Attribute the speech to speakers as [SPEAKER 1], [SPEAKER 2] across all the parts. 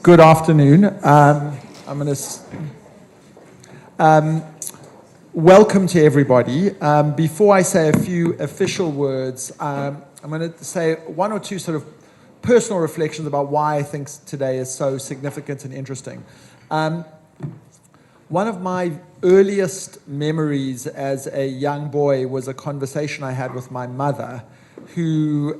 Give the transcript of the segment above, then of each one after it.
[SPEAKER 1] Good afternoon. Welcome to everybody. Before I say a few official words, I'm going to say one or two sort of personal reflections about why I think today is so significant and interesting. One of my earliest memories as a young boy was a conversation I had with my mother, who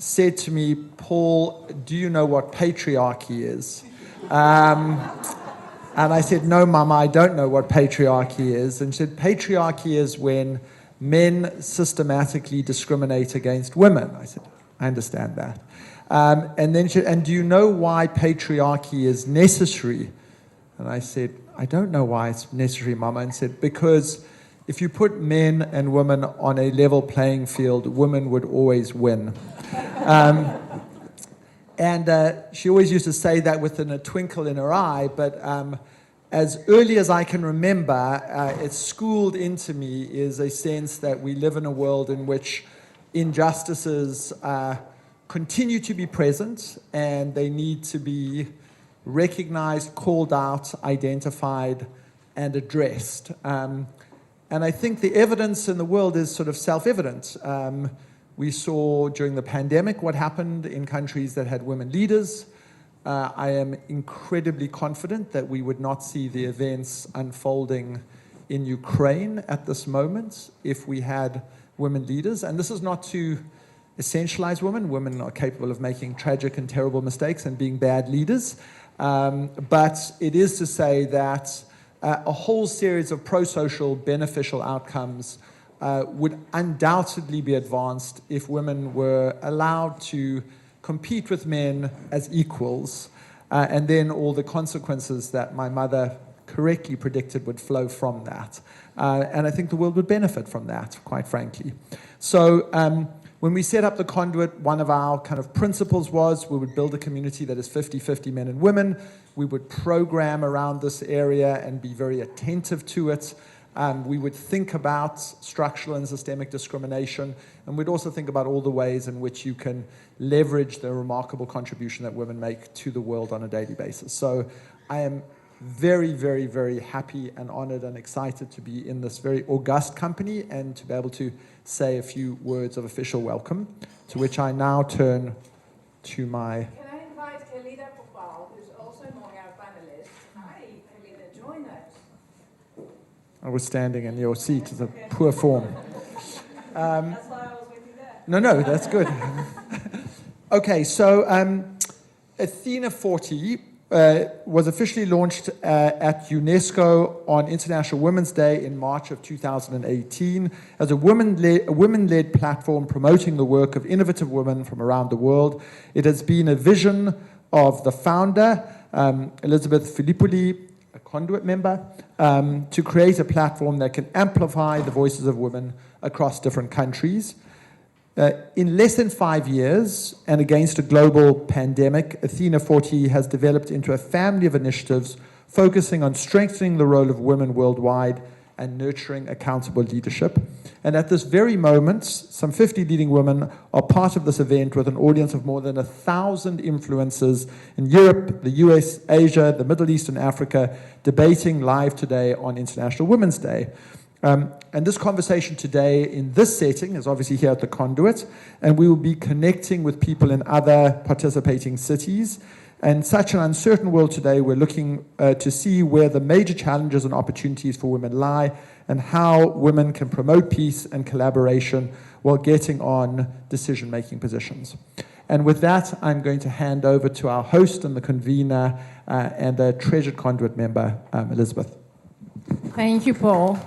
[SPEAKER 1] said to me, "Paul, do you know what patriarchy is?" And I said, "No, Mama, I don't know what patriarchy is." And she said, "Patriarchy is when men systematically discriminate against women." I said, "I understand that." And then she said, "And do you know why patriarchy is necessary?" And I said, "I don't know why it's necessary, Mama." And said, "Because if you put men and women on a level playing field, women would always win." She always used to say that with a twinkle in her eye, but as early as I can remember, it's schooled into me is a sense that we live in a world in which injustices continue to be present, and they need to be recognized, called out, identified, and addressed. And I think the evidence in the world is sort of self-evident. We saw during the pandemic what happened in countries that had women leaders. I am incredibly confident that we would not see the events unfolding in Ukraine at this moment if we had women leaders. And this is not to essentialize women. Women are capable of making tragic and terrible mistakes and being bad leaders. But it is to say that a whole series of pro-social beneficial outcomes would undoubtedly be advanced if women were allowed to compete with men as equals, and then all the consequences that my mother correctly predicted would flow from that. And I think the world would benefit from that, quite frankly. So when we set up the Conduit, one of our kind of principles was we would build a community that is 50-50 men and women. We would program around this area and be very attentive to it. We would think about structural and systemic discrimination, and we'd also think about all the ways in which you can leverage the remarkable contribution that women make to the world on a daily basis. So I am very, very, very happy and honored and excited to be in this very august company and to be able to say a few words of official welcome, to which I now turn to my...
[SPEAKER 2] Can I invite Khalida Popal, who's also among our panelists. Hi, Khalida, join us.
[SPEAKER 1] I was standing in your seat as a poor form.
[SPEAKER 2] That's why I was with you there.
[SPEAKER 1] No, that's good. Okay, so Athena40 was officially launched at UNESCO on International Women's Day in March of 2018 as a women-led platform promoting the work of innovative women from around the world. It has been a vision of the founder, Elizabeth Filippouli, a Conduit member, to create a platform that can amplify the voices of women across different countries. In less than 5 years, and against a global pandemic, Athena40 has developed into a family of initiatives focusing on strengthening the role of women worldwide and nurturing accountable leadership. And at this very moment, some 50 leading women are part of this event with an audience of more than 1,000 influencers in Europe, the US, Asia, the Middle East, and Africa, debating live today on International Women's Day. And this conversation today in this setting is obviously here at the Conduit, and we will be connecting with people in other participating cities. In such an uncertain world today, we're looking to see where the major challenges and opportunities for women lie and how women can promote peace and collaboration while getting on decision-making positions. And with that, I'm going to hand over to our host and the convener and a treasured Conduit member, Elizabeth.
[SPEAKER 3] Thank you, Paul.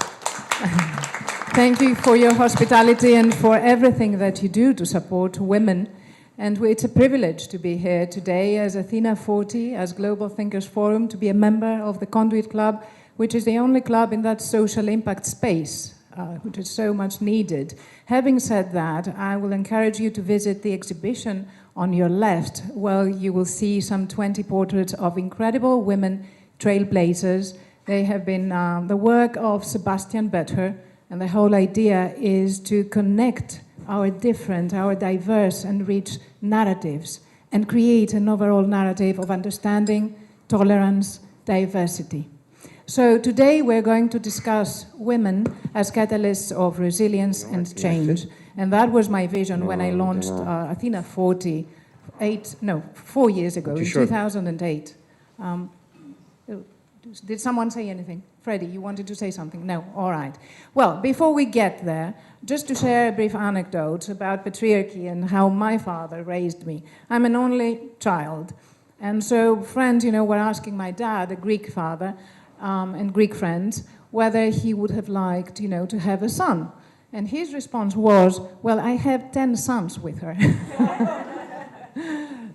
[SPEAKER 3] Thank you for your hospitality and for everything that you do to support women. And it's a privilege to be here today as Athena40, as Global Thinkers Forum, to be a member of the Conduit Club, which is the only club in that social impact space, which is so much needed. Having said that, I will encourage you to visit the exhibition on your left, where you will see some 20 portraits of incredible women trailblazers. They have been the work of Sebastian Vettel, and the whole idea is to connect our different, our diverse and rich narratives and create an overall narrative of understanding, tolerance, diversity. So today we're going to discuss women as catalysts of resilience and change. And that was my vision when I launched Athena40 4 years ago, in 2008. Did someone say anything? Freddie, you wanted to say something? No? All right. Well, before we get there, just to share a brief anecdote about patriarchy and how my father raised me. I'm an only child. And so friends, were asking my dad, a Greek father, and Greek friends, whether he would have liked, to have a son. And his response was, well, I have 10 sons with her.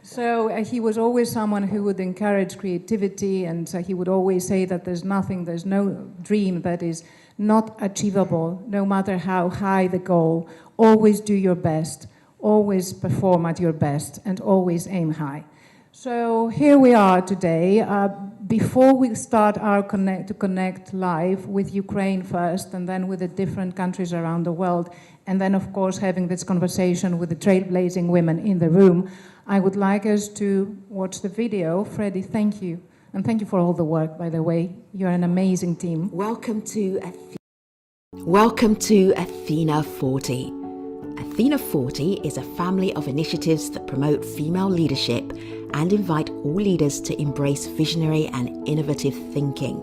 [SPEAKER 3] So he was always someone who would encourage creativity, and he would always say that there's no dream that is not achievable, no matter how high the goal. Always do your best, always perform at your best, and always aim high. So here we are today. Before we start our Connect live with Ukraine first, and then with the different countries around the world, and then of course having this conversation with the trailblazing women in the room, I would like us to watch the video. Freddie, thank you. And thank you for all the work, by the way. You're an amazing team.
[SPEAKER 4] Welcome to Athena40. Athena40 is a family of initiatives that promote female leadership and invite all leaders to embrace visionary and innovative thinking.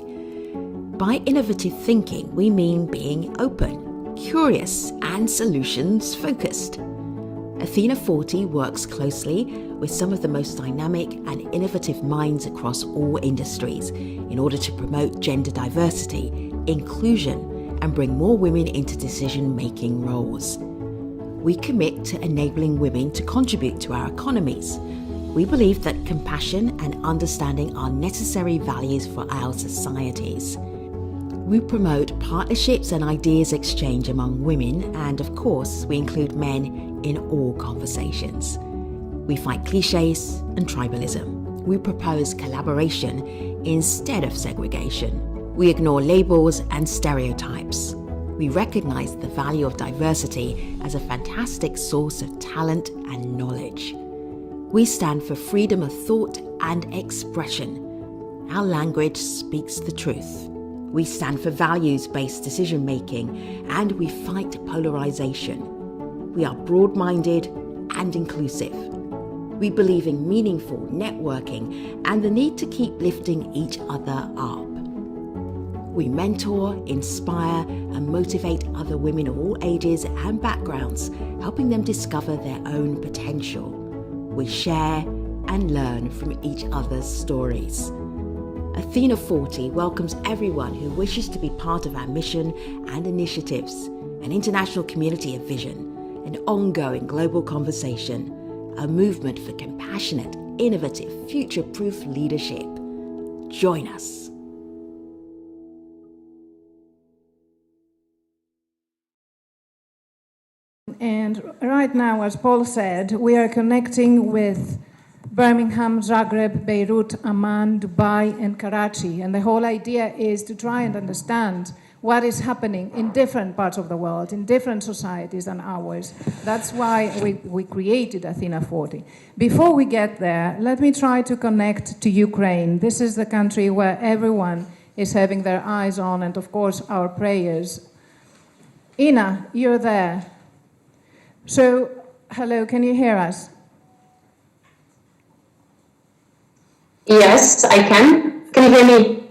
[SPEAKER 4] By innovative thinking, we mean being open, curious, and solutions-focused. Athena40 works closely with some of the most dynamic and innovative minds across all industries in order to promote gender diversity, inclusion, and bring more women into decision-making roles. We commit to enabling women to contribute to our economies. We believe that compassion and understanding are necessary values for our societies. We promote partnerships and ideas exchange among women, and of course, we include men in all conversations. We fight cliches and tribalism. We propose collaboration instead of segregation. We ignore labels and stereotypes. We recognize the value of diversity as a fantastic source of talent and knowledge. We stand for freedom of thought and expression. Our language speaks the truth. We stand for values-based decision-making, and we fight polarization. We are broad-minded and inclusive. We believe in meaningful networking and the need to keep lifting each other up. We mentor, inspire, and motivate other women of all ages and backgrounds, helping them discover their own potential. We share and learn from each other's stories. Athena40 welcomes everyone who wishes to be part of our mission and initiatives, an international community of vision, an ongoing global conversation, a movement for compassionate, innovative, future-proof leadership. Join us.
[SPEAKER 3] And right now, as Paul said, we are connecting with Birmingham, Zagreb, Beirut, Amman, Dubai, and Karachi. And the whole idea is to try and understand what is happening in different parts of the world, in different societies than ours. That's why we created Athena40. Before we get there, let me try to connect to Ukraine. This is the country where everyone is having their eyes on, and of course, our prayers. Ina, you're there. So, hello, can you hear us?
[SPEAKER 5] Yes, I can. Can you hear me?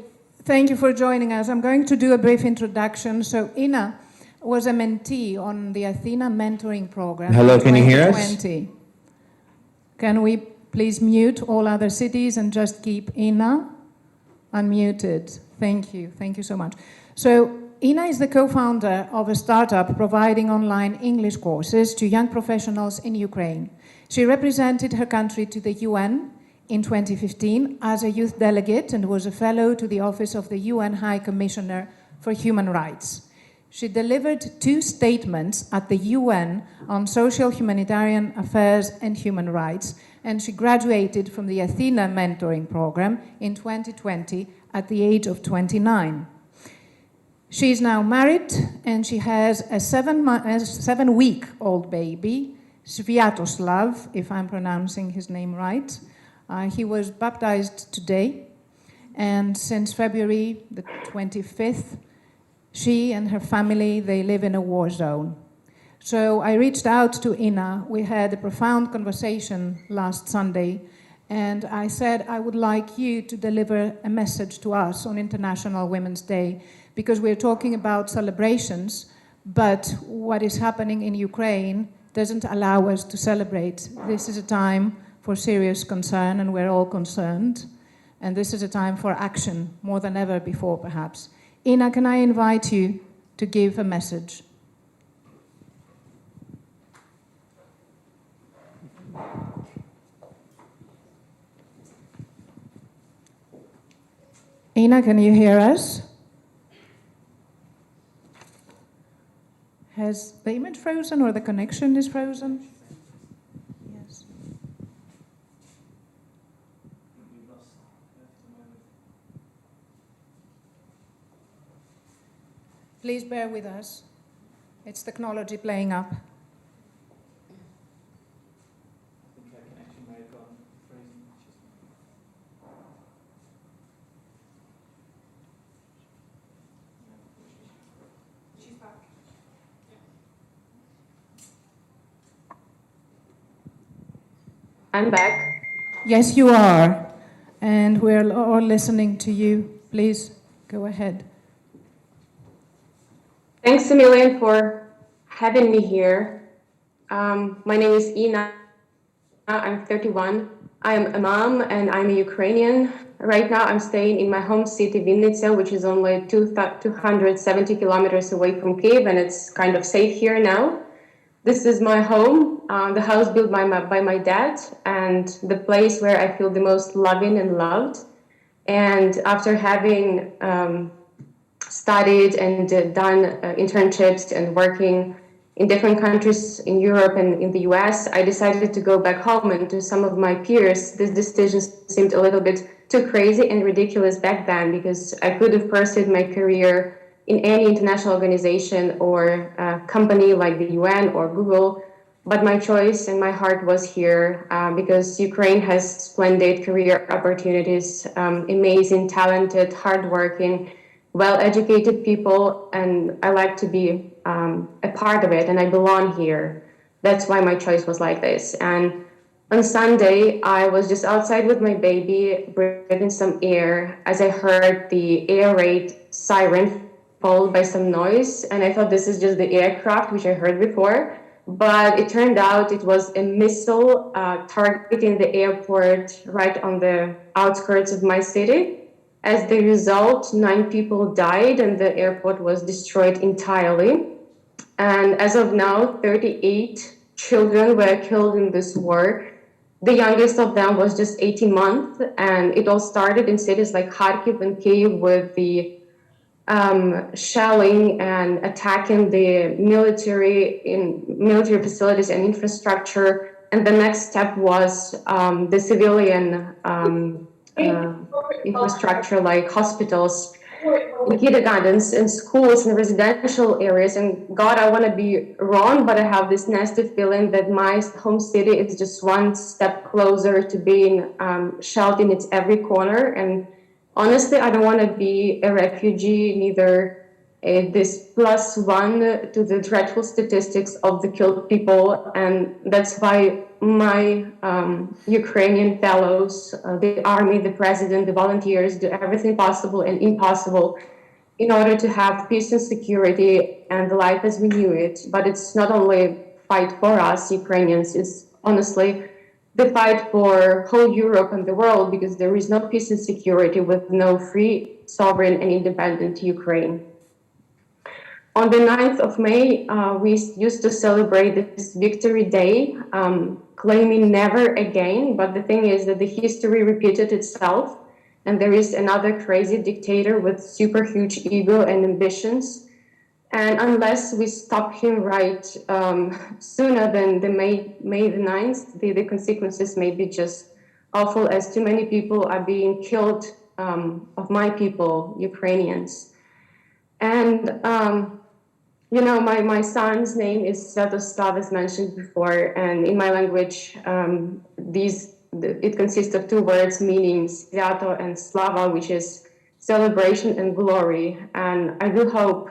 [SPEAKER 3] Thank you for joining us. I'm going to do a brief introduction. So Ina was a mentee on the Athena mentoring program.
[SPEAKER 6] Hello, can you hear us?
[SPEAKER 3] Can we please mute all other cities and just keep Ina unmuted? Thank you. Thank you so much. So Ina is the co-founder of a startup providing online English courses to young professionals in Ukraine. She represented her country to the UN in 2015 as a youth delegate and was a fellow to the Office of the UN High Commissioner for Human Rights. She delivered 2 statements at the UN on social, humanitarian affairs and human rights, and she graduated from the Athena mentoring program in 2020 at the age of 29. She is now married and she has a 7-week-old baby Sviatoslav, if I'm pronouncing his name right. He was baptized today, and since February the 25th, she and her family, they live in a war zone. So I reached out to Ina. We had a profound conversation last Sunday, and I said I would like you to deliver a message to us on International Women's Day, because we're talking about celebrations, but what is happening in Ukraine doesn't allow us to celebrate. This is a time for serious concern, and we're all concerned. And this is a time for action, more than ever before, perhaps. Ina, can I invite you to give a message? Ina, can you hear us? Has the image frozen or the connection is frozen? Yes. Please bear with us. It's technology playing up.
[SPEAKER 5] I'm back.
[SPEAKER 3] Yes, you are. And we're all listening to you. Please go ahead.
[SPEAKER 5] Thanks a million for having me here. My name is Ina. I'm 31. I'm a mom and I'm a Ukrainian. Right now I'm staying in my home city, Vinnytsia, which is only 270 kilometers away from Kyiv, and it's kind of safe here now. This is my home, the house built by my dad, and the place where I feel the most loving and loved. And after having studied and done internships and working in different countries in Europe and in the US, I decided to go back home. And to some of my peers, this decision seemed a little bit too crazy and ridiculous back then, because I could have pursued my career in any international organization or company like the UN or Google. But my choice and my heart was here because Ukraine has splendid career opportunities, amazing, talented, hardworking, well-educated people, and I like to be a part of it, and I belong here. That's why my choice was like this. And on Sunday, I was just outside with my baby, breathing some air, as I heard the air raid siren followed by some noise, and I thought this is just the aircraft, which I heard before, but it turned out it was a missile targeting the airport right on the outskirts of my city. As the result, 9 people died and the airport was destroyed entirely. And as of now, 38 children were killed in this war. The youngest of them was just 18 months, and it all started in cities like Kharkiv and Kyiv with the shelling and attacking the military facilities and infrastructure. And the next step was the civilian infrastructure like hospitals, kindergartens and schools and residential areas. And God, I want to be wrong, but I have this nasty feeling that my home city is just one step closer to being shelled in its every corner. And honestly, I don't want to be a refugee, neither this +1 to the dreadful statistics of the killed people. And that's why my Ukrainian fellows, the army, the president, the volunteers do everything possible and impossible in order to have peace and security and the life as we knew it. But it's not only a fight for us Ukrainians, it's honestly the fight for whole Europe and the world, because there is no peace and security with no free, sovereign and independent Ukraine. On the 9th of May, we used to celebrate this Victory Day, claiming never again. But the thing is that the history repeated itself, and there is another crazy dictator with super huge ego and ambitions. And unless we stop him right sooner than the May the 9th, the consequences may be just awful, as too many people are being killed of my people, Ukrainians. And you know, my son's name is Svetoslav, as mentioned before, and in my language, it consists of two words meaning Sviato and Slava, which is celebration and glory. And I do hope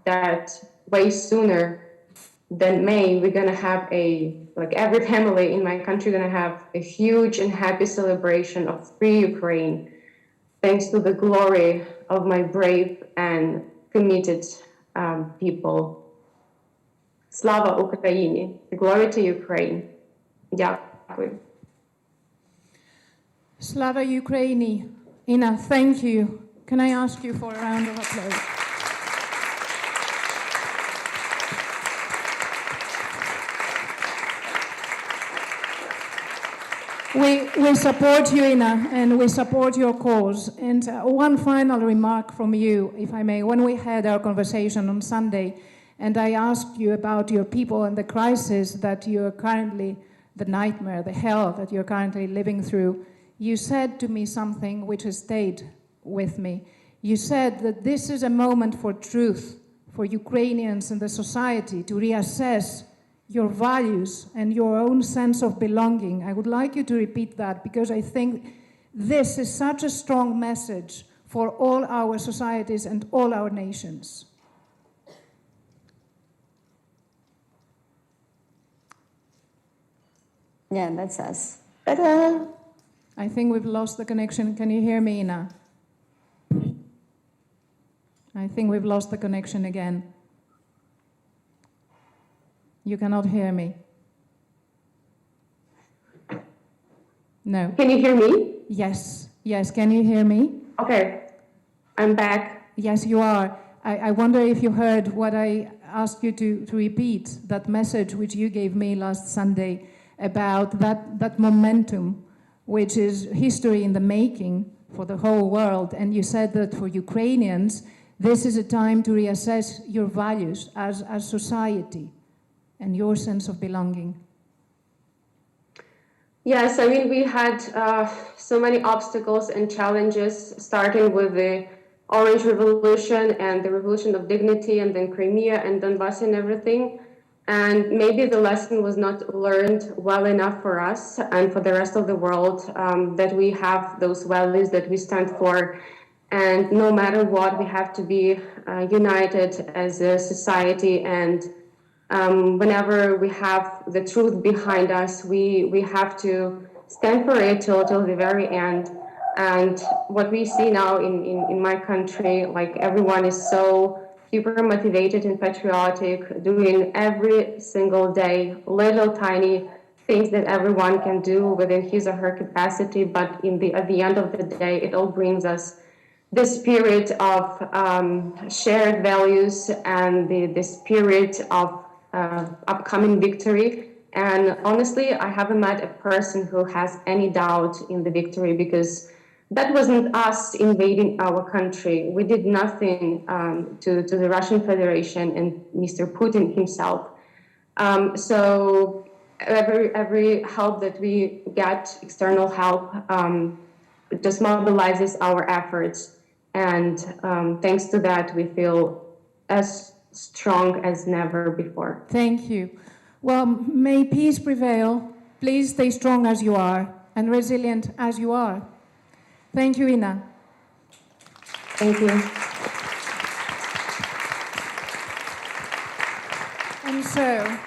[SPEAKER 5] that way sooner than May, we're gonna have every family in my country gonna have a huge and happy celebration of free Ukraine, thanks to the glory of my brave and committed people. Slava Ukraini, glory to Ukraine. Дякую.
[SPEAKER 3] Slava Ukraini. Ina, thank you. Can I ask you for a round of applause? We support you, Ina, and we support your cause. And one final remark from you, if I may. When we had our conversation on Sunday, and I asked you about your people and the crisis that you're currently, the nightmare, the hell that you're currently living through, you said to me something which has stayed with me. You said that this is a moment for truth, for Ukrainians and the society to reassess your values and your own sense of belonging. I would like you to repeat that, because I think this is such a strong message for all our societies and all our nations.
[SPEAKER 6] Yeah, that's us. Ta-da!
[SPEAKER 3] I think we've lost the connection. Can you hear me, Ina? I think we've lost the connection again. You cannot hear me. No.
[SPEAKER 5] Can you hear me?
[SPEAKER 3] Yes. Yes. Can you hear me?
[SPEAKER 5] Okay, I'm back.
[SPEAKER 3] Yes, you are. I wonder if you heard what I asked you to repeat, that message which you gave me last Sunday about that momentum, which is history in the making for the whole world. And you said that for Ukrainians, this is a time to reassess your values as society and your sense of belonging.
[SPEAKER 5] Yes, I mean, we had so many obstacles and challenges, starting with the Orange Revolution and the Revolution of Dignity, and then Crimea and Donbass and everything. And maybe the lesson was not learned well enough for us and for the rest of the world, that we have those values that we stand for. And no matter what, we have to be united as a society. And whenever we have the truth behind us, we have to stand for it till the very end. And what we see now in my country, like, everyone is so super motivated and patriotic, doing every single day little tiny things that everyone can do within his or her capacity. But at the end of the day, it all brings us the spirit of shared values and the spirit of upcoming victory. And honestly, I haven't met a person who has any doubt in the victory, because that wasn't us invading our country. We did nothing to the Russian Federation and Mr. Putin himself. So every help that we get, external help, just mobilizes our efforts. And thanks to that, we feel as strong as never before.
[SPEAKER 3] Thank you. Well, may peace prevail. Please stay strong as you are and resilient as you are. Thank you, Ina.
[SPEAKER 5] Thank you.
[SPEAKER 3] And so,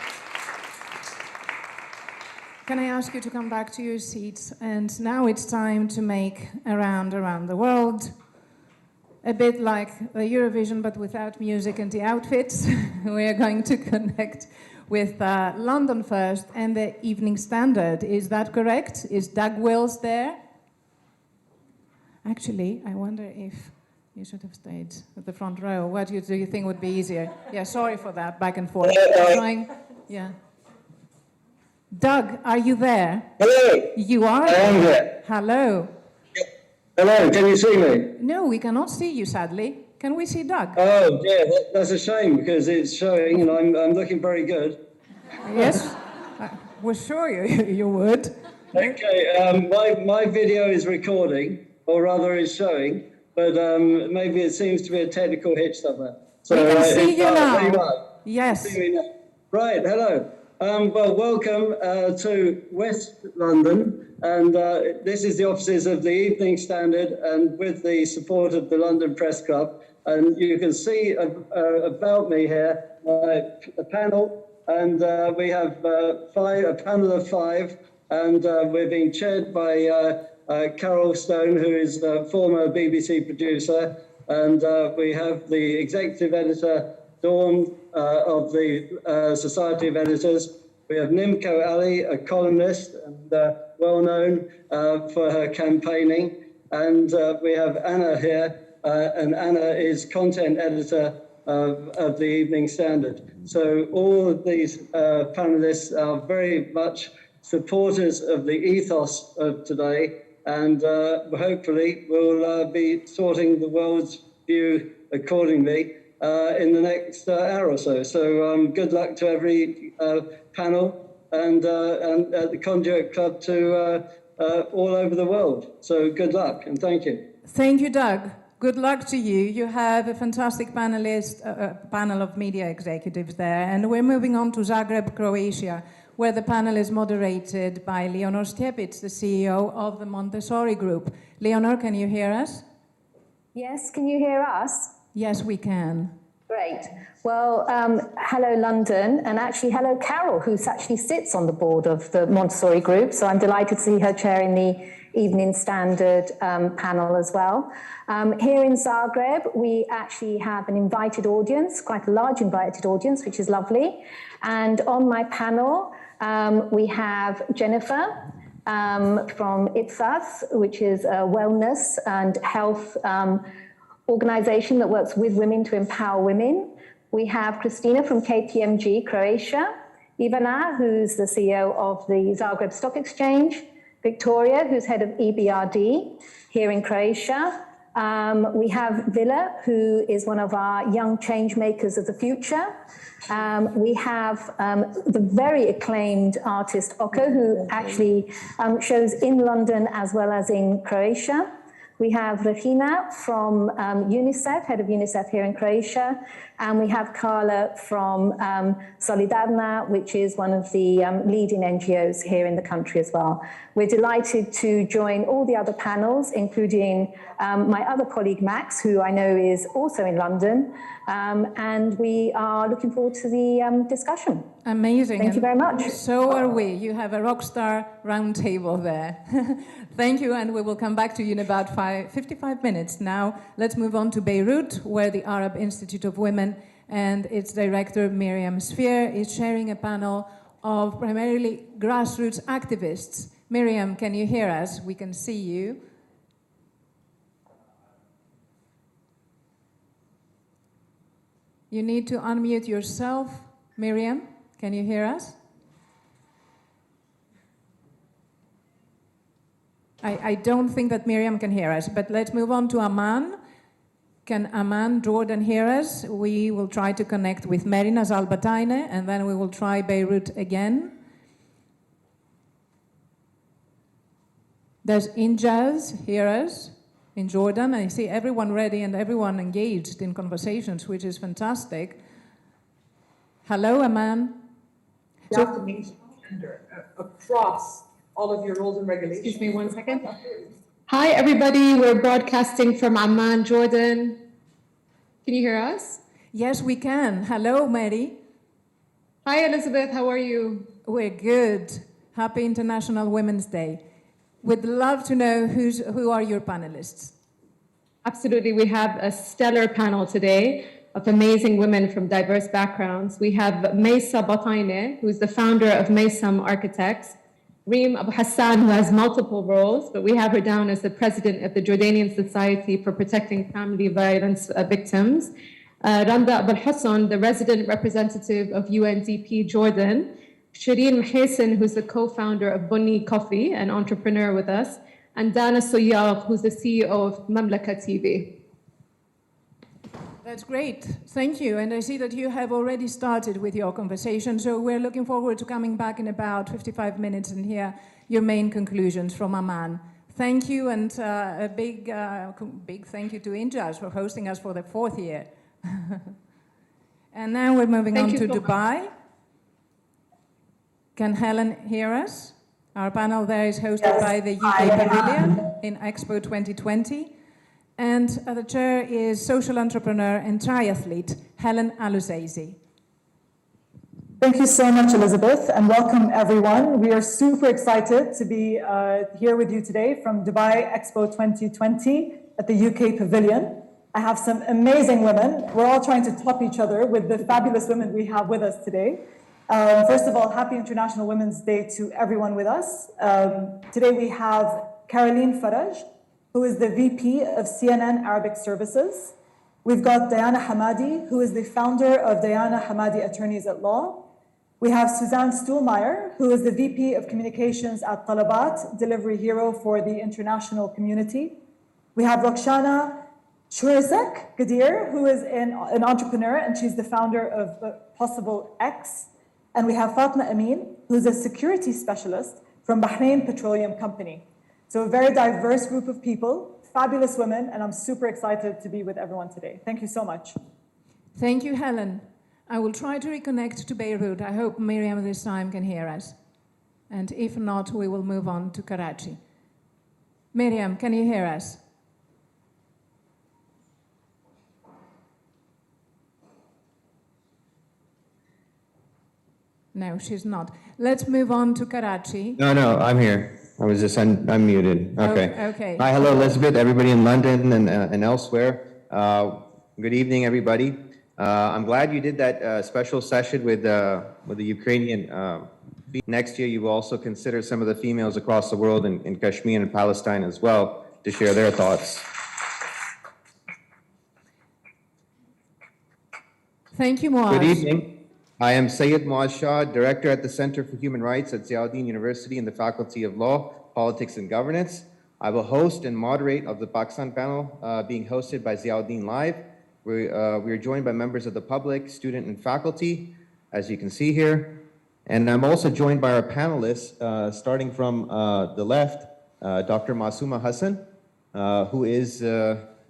[SPEAKER 3] can I ask you to come back to your seats? And now it's time to make a round around the world. A bit like the Eurovision, but without music and the outfits. We are going to connect with London first and the Evening Standard. Is that correct? Is Doug Wills there? Actually, I wonder if you should have stayed at the front row. What do you think would be easier? Yeah, sorry for that, back and forth. Yeah. Doug, are you there?
[SPEAKER 7] Hello.
[SPEAKER 3] You are?
[SPEAKER 7] I am there.
[SPEAKER 3] Hello.
[SPEAKER 7] Hello, can you see me?
[SPEAKER 3] No, we cannot see you, sadly. Can we see Doug?
[SPEAKER 7] Oh, dear, that's a shame, because it's showing, and I'm looking very good.
[SPEAKER 3] Yes, we're sure you would.
[SPEAKER 7] Okay, my video is recording, or rather is showing, but maybe it seems to be a technical hitch somewhere. So
[SPEAKER 3] We can see you now.
[SPEAKER 7] there you are.
[SPEAKER 3] Yes.
[SPEAKER 7] Right, hello. Well, welcome to West London, and this is the offices of the Evening Standard, and with the support of the London Press Club. And you can see about me here a panel, and we have a panel of 5, and we're being chaired by Carol Stone, who is a former BBC producer, and we have the executive editor, Dawn, of the Society of Editors. We have Nimco Ali, a columnist and well known for her campaigning. And we have Anna here, and Anna is content editor of the Evening Standard. So all of these panelists are very much supporters of the ethos of today, and hopefully we'll be sorting the world's view accordingly in the next hour or so. So good luck to every panel and at the Conduit Club to all over the world. So good luck and thank you.
[SPEAKER 3] Thank you, Doug. Good luck to you. You have a fantastic panel of media executives there. And we're moving on to Zagreb, Croatia, where the panel is moderated by Leonor Stjepic, the CEO of the Montessori Group. Leonor, can you hear us?
[SPEAKER 6] Yes, can you hear us?
[SPEAKER 3] Yes, we can.
[SPEAKER 6] Great. Well, hello, London, and actually hello, Carol, who actually sits on the board of the Montessori Group. So I'm delighted to see her chairing the Evening Standard panel as well. Here in Zagreb, we actually have an invited audience, quite a large invited audience, which is lovely. And on my panel, we have Jennifer from Ipsos, which is a wellness and health organization that works with women to empower women. We have Christina from KPMG, Croatia, Ivana, who's the CEO of the Zagreb Stock Exchange, Victoria, who's head of EBRD here in Croatia. We have Villa, who is one of our young change makers of the future. We have the very acclaimed artist Oko, who actually shows in London as well as in Croatia. We have Regina from UNICEF, head of UNICEF here in Croatia, and we have Carla from Solidarna, which is one of the leading NGOs here in the country as well. We're delighted to join all the other panels, including my other colleague Max, who I know is also in London, and we are looking forward to the discussion.
[SPEAKER 3] Amazing.
[SPEAKER 6] Thank you very much.
[SPEAKER 3] So are we. You have a rock star round table there. Thank you, and we will come back to you in about 55 minutes. Now, let's move on to Beirut, where the Arab Institute of Women and its director, Miriam Sphere, is sharing a panel of primarily grassroots activists. Miriam, can you hear us? We can see you. You need to unmute yourself. Miriam, can you hear us? I don't think that Miriam can hear us, but let's move on to Amman. Can Amman, Jordan hear us? We will try to connect with Merian Al-Bataine, and then we will try Beirut again. Does Injaz hear us in Jordan? I see everyone ready and everyone engaged in conversations, which is fantastic. Hello, Amman.
[SPEAKER 8] Across all of your rules and regulations.
[SPEAKER 9] Excuse me 1 second. Hi, everybody. We're broadcasting from Amman, Jordan. Can you hear us?
[SPEAKER 3] Yes, we can. Hello, Mary.
[SPEAKER 9] Hi, Elizabeth. How are you?
[SPEAKER 3] We're good. Happy International Women's Day. We'd love to know who are your panelists.
[SPEAKER 9] Absolutely. We have a stellar panel today of amazing women from diverse backgrounds. We have Maysa Bataine, who's the founder of Maysam Architects, Reem Abu Hassan, who has multiple roles, but we have her down as the president of the Jordanian Society for Protecting Family Violence Victims. Randa Abu Hassan, the resident representative of UNDP Jordan. Shireen Mahsen, who's the co-founder of Bunny Coffee, an entrepreneur with us. And Dana Soyab, who's the CEO of Mamlaka TV.
[SPEAKER 3] That's great. Thank you. And I see that you have already started with your conversation, so we're looking forward to coming back in about 55 minutes and hear your main conclusions from Amman. Thank you, and a big thank you to Injaz for hosting us for the 4th year. And now we're moving
[SPEAKER 9] Thank
[SPEAKER 3] on
[SPEAKER 9] you
[SPEAKER 3] to
[SPEAKER 9] so much.
[SPEAKER 3] Dubai. Can Helen hear us? Our panel there is hosted by the UK Pavilion in Expo 2020. And the chair is social entrepreneur and triathlete, Helen Alusaizi.
[SPEAKER 10] Thank you so much, Elizabeth, and welcome everyone. We are super excited to be here with you today from Dubai Expo 2020 at the UK Pavilion. I have some amazing women. We're all trying to top each other with the fabulous women we have with us today. First of all, happy International Women's Day to everyone with us. Today we have Caroline Faraj, who is the VP of CNN Arabic Services. We've got Diana Hamadi, who is the founder of Diana Hamadi Attorneys at Law. We have Suzanne Stuhlmeier, who is the VP of Communications at Talabat, delivery hero for the international community. We have Roxana Shurizek Gadir, who is an entrepreneur, and she's the founder of Possible X. And we have Fatma Amin, who's a security specialist from Bahrain Petroleum Company. So a very diverse group of people, fabulous women, and I'm super excited to be with everyone today. Thank you so much.
[SPEAKER 3] Thank you, Helen. I will try to reconnect to Beirut. I hope Miriam this time can hear us. And if not, we will move on to Karachi. Miriam, can you hear us? No, she's not. Let's move on to Karachi.
[SPEAKER 11] No, I'm here. I was just unmuted. Okay.
[SPEAKER 3] Oh, okay.
[SPEAKER 11] Hi, hello, Elizabeth, everybody in London and elsewhere. Good evening, everybody. I'm glad you did that special session with the Ukrainian. Next year, you will also consider some of the females across the world in Kashmir and Palestine as well to share their thoughts.
[SPEAKER 3] Thank you, Muaz.
[SPEAKER 11] Good evening. I am Sayed Muaz Shah, Director at the Center for Human Rights at Ziauddin University in the Faculty of Law, Politics and Governance. I will host and moderate of the Pakistan panel being hosted by Ziauddin Live. We are joined by members of the public, student, and faculty, as you can see here. And I'm also joined by our panelists, starting from the left, Dr. Masuma Hassan, who is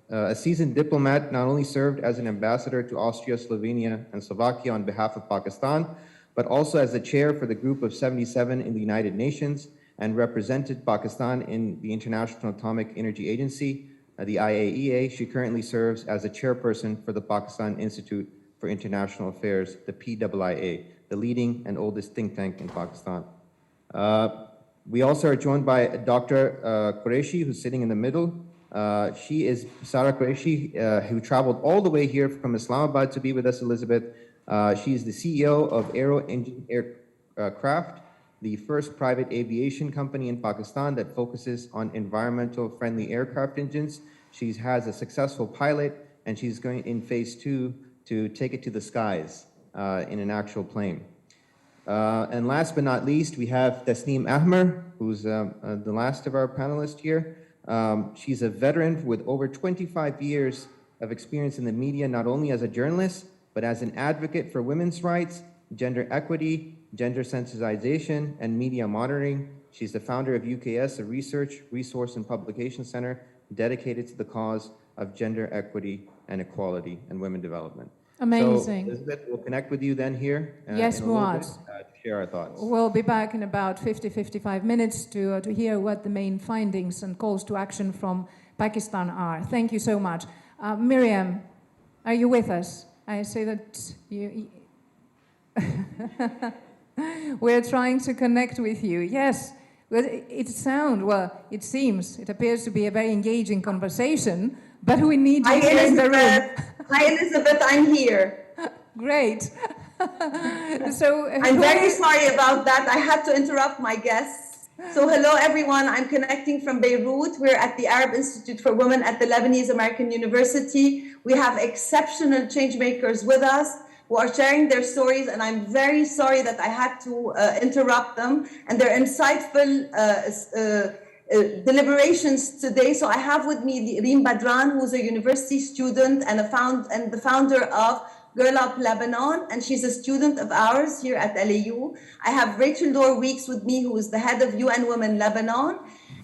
[SPEAKER 11] a seasoned diplomat, not only served as an ambassador to Austria, Slovenia, and Slovakia on behalf of Pakistan, but also as the chair for the Group of 77 in the United Nations and represented Pakistan in the International Atomic Energy Agency, the IAEA. She currently serves as a chairperson for the Pakistan Institute for International Affairs, the PIIA, the leading and oldest think tank in Pakistan. We also are joined by Dr. Qureshi, who's sitting in the middle. She is Sarah Qureshi, who traveled all the way here from Islamabad to be with us, Elizabeth. She is the CEO of Aero Engine Aircraft, the first private aviation company in Pakistan that focuses on environmental friendly aircraft engines. She has a successful pilot, and she's going in phase 2 to take it to the skies in an actual plane. And last but not least, we have Tasneem Ahmer, who's the last of our panelists here. She's a veteran with over 25 years of experience in the media, not only as a journalist, but as an advocate for women's rights, gender equity, gender sensitization, and media monitoring. She's the founder of UKS, a research, resource, and publication center dedicated to the cause of gender equity and equality and women development.
[SPEAKER 3] Amazing.
[SPEAKER 11] So, Elizabeth, we'll connect with you then here
[SPEAKER 3] yes,
[SPEAKER 11] in a little bit,
[SPEAKER 3] Muaz.
[SPEAKER 11] to share our thoughts.
[SPEAKER 3] We'll be back in about 55 minutes to hear what the main findings and calls to action from Pakistan are. Thank you so much. Miriam, are you with us? I say that you... We're trying to connect with you. Yes, well, it seems, it appears to be a very engaging conversation, but we need you here in the room.
[SPEAKER 12] Hi, Elizabeth, I'm here.
[SPEAKER 3] Great. So
[SPEAKER 12] I'm very sorry about that. I had to interrupt my guests. So hello, everyone. I'm connecting from Beirut. We're at the Arab Institute for Women at the Lebanese American University. We have exceptional change makers with us who are sharing their stories, and I'm very sorry that I had to interrupt them, and their insightful deliberations today. So I have with me Reem Badran, who's a university student and the founder of Girl Up Lebanon, and she's a student of ours here at LAU. I have Rachel Dore Weeks with me, who is the head of UN Women Lebanon,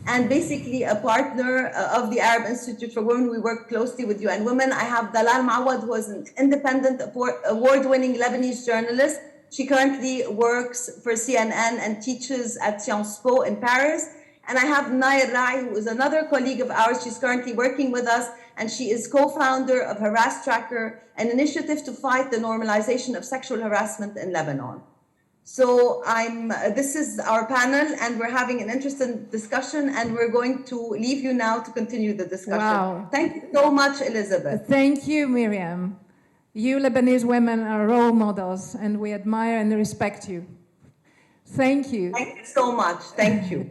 [SPEAKER 12] and basically a partner of the Arab Institute for Women. We work closely with UN Women. I have Dalal Mawad, who is an independent award-winning Lebanese journalist. She currently works for CNN and teaches at Sciences Po in Paris. And I have Nair Rai, who is another colleague of ours. She's currently working with us, and she is co-founder of Harass Tracker, an initiative to fight the normalization of sexual harassment in Lebanon. So this is our panel, and we're having an interesting discussion, and we're going to leave you now to continue the discussion.
[SPEAKER 3] Wow.
[SPEAKER 12] Thank you so much, Elizabeth.
[SPEAKER 3] Thank you, Miriam. You Lebanese women are role models, and we admire and respect you. Thank you.
[SPEAKER 12] Thank you so much. Thank you.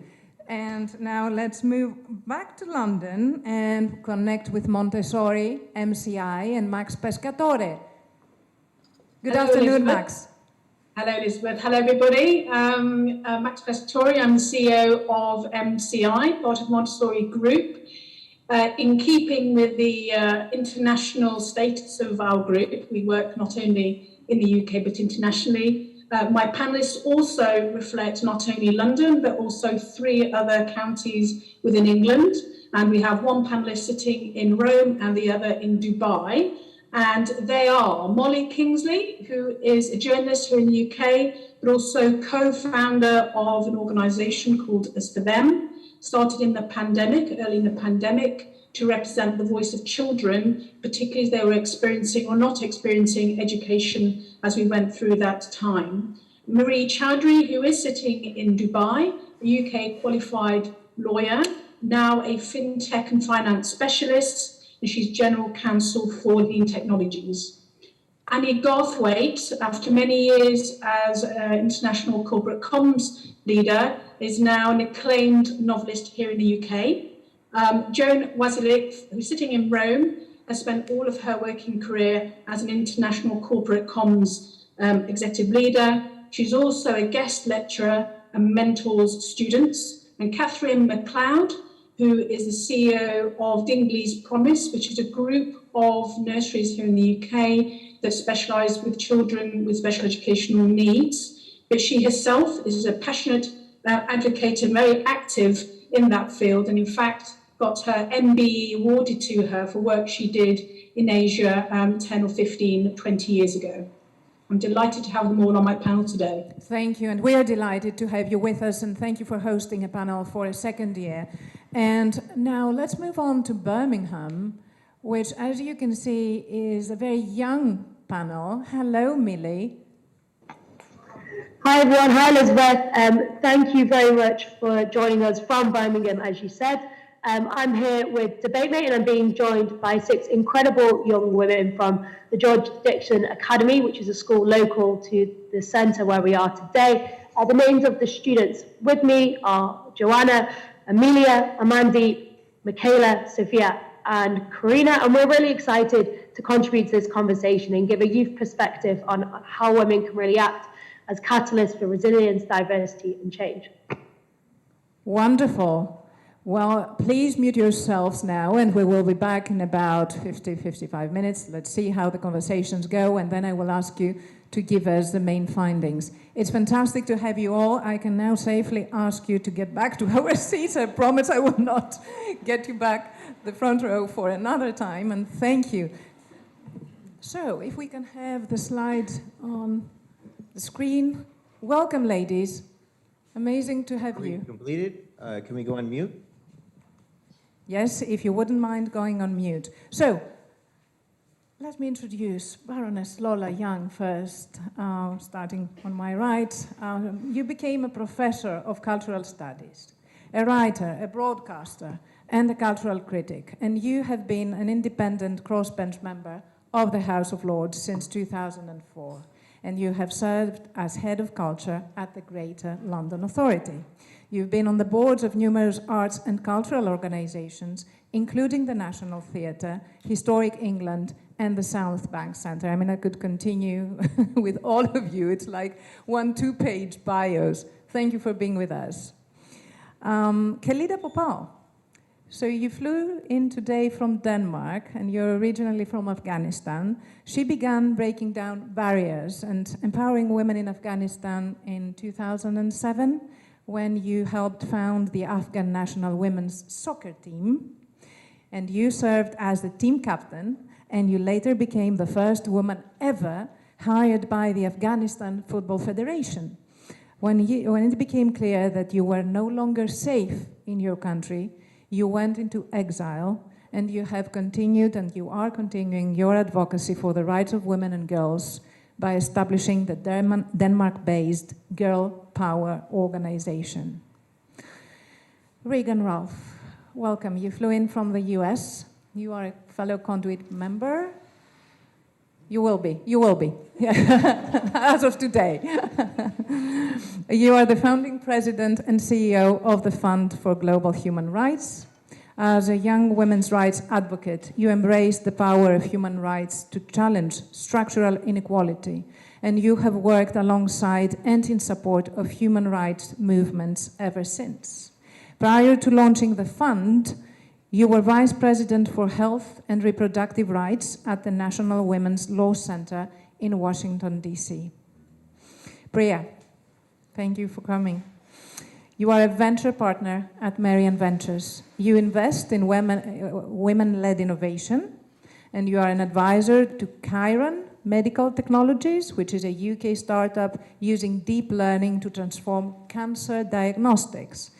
[SPEAKER 3] And now let's move back to London and connect with Montessori, MCI, and Max Pescatore. Good
[SPEAKER 13] Hello,
[SPEAKER 3] afternoon,
[SPEAKER 13] Elizabeth.
[SPEAKER 3] Max.
[SPEAKER 13] Hello, Elizabeth. Hello, everybody. Max Pescatore. I'm the CEO of MCI, part of Montessori Group. In keeping with the international status of our group, we work not only in the UK but internationally. My panelists also reflect not only London but also 3 other counties within England. And we have one panelist sitting in Rome and the other in Dubai. And they are Molly Kingsley, who is a journalist here in the UK, but also co-founder of an organisation called Us For Them, started in the pandemic, early in the pandemic, to represent the voice of children, particularly as they were experiencing or not experiencing education as we went through that time. Marie Chowdhury, who is sitting in Dubai, a UK qualified lawyer, now a fintech and finance specialist, and she's General Counsel for Lean Technologies. Annie Garthwaite, after many years as international corporate comms leader, is now an acclaimed novelist here in the UK. Joan Wazilik, who's sitting in Rome, has spent all of her working career as an international corporate comms executive leader. She's also a guest lecturer and mentors students. And Catherine MacLeod, who is the CEO of Dingley's Promise, which is a group of nurseries here in the UK that specialise with children with special educational needs. But she herself is a passionate advocate and very active in that field, and in fact got her MBE awarded to her for work she did in Asia 10 or 15, 20 years ago. I'm delighted to have them all on my panel today.
[SPEAKER 3] Thank you, and we are delighted to have you with us, and thank you for hosting a panel for a second year. And now let's move on to Birmingham, which, as you can see, is a very young panel. Hello, Millie.
[SPEAKER 14] Hi, everyone. Hi, Elizabeth. Thank you very much for joining us from Birmingham, as you said. I'm here with DebateMate, and I'm being joined by 6 incredible young women from the George Dixon Academy, which is a school local to the centre where we are today. The names of the students with me are Joanna, Amelia, Amandi, Michaela, Sophia, and Karina, and we're really excited to contribute to this conversation and give a youth perspective on how women can really act as catalysts for resilience, diversity, and change.
[SPEAKER 3] Wonderful. Well, please mute yourselves now, and we will be back in about 55 minutes. Let's see how the conversations go, and then I will ask you to give us the main findings. It's fantastic to have you all. I can now safely ask you to get back to our seats. I promise I will not get you back the front row for another time, and thank you. So, if we can have the slides on the screen. Welcome, ladies. Amazing to have you.
[SPEAKER 11] Completed. Can we go on mute?
[SPEAKER 3] Yes, if you wouldn't mind going on mute. So, let me introduce Baroness Lola Young first, starting on my right. You became a professor of cultural studies, a writer, a broadcaster, and a cultural critic, and you have been an independent crossbench member of the House of Lords since 2004, and you have served as head of culture at the Greater London Authority. You've been on the boards of numerous arts and cultural organizations, including the National Theatre, Historic England, and the South Bank Centre. I mean, I could continue with all of you. It's like 1 2-page bios. Thank you for being with us. Khalida Popal. So you flew in today from Denmark, and you're originally from Afghanistan. She began breaking down barriers and empowering women in Afghanistan in 2007, when you helped found the Afghan national women's soccer team, and you served as the team captain, and you later became the first woman ever hired by the Afghanistan Football Federation. When it became clear that you were no longer safe in your country, you went into exile, and you have continued and you are continuing your advocacy for the rights of women and girls by establishing the Denmark-based Girl Power organization. Regan Ralph, welcome. You flew in from the US. You are a fellow Conduit member. You will be. As of today. You are the founding president and CEO of the Fund for Global Human Rights. As a young women's rights advocate, you embrace the power of human rights to challenge structural inequality, and you have worked alongside and in support of human rights movements ever since. Prior to launching the fund, you were Vice President for Health and Reproductive Rights at the National Women's Law Center in Washington, D.C. Priya, thank you for coming. You are a venture partner at Merian Ventures. You invest in women-led innovation, and you are an advisor to Chiron Medical Technologies, which is a UK startup using deep learning to transform cancer diagnostics.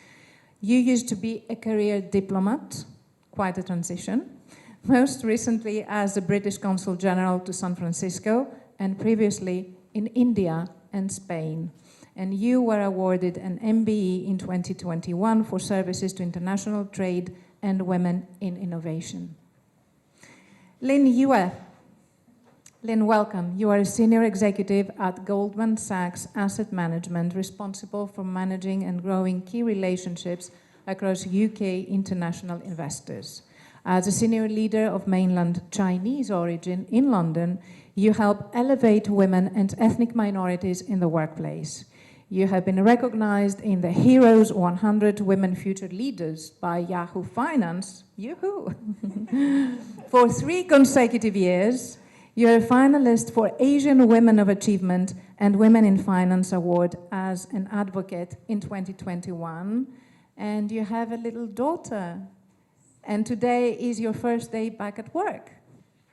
[SPEAKER 3] You used to be a career diplomat, quite a transition, most recently as the British Consul General to San Francisco, and previously in India and Spain. And you were awarded an MBE in 2021 for services to international trade and women in innovation. Lynn Yue. Lynn, welcome. You are a senior executive at Goldman Sachs Asset Management, responsible for managing and growing key relationships across UK international investors. As a senior leader of mainland Chinese origin in London, you help elevate women and ethnic minorities in the workplace. You have been recognized in the Heroes 100 Women Future Leaders by Yahoo Finance, for 3 consecutive years. You're a finalist for Asian Women of Achievement and Women in Finance Award as an advocate in 2021. And you have a little daughter. And today is your first day back at work.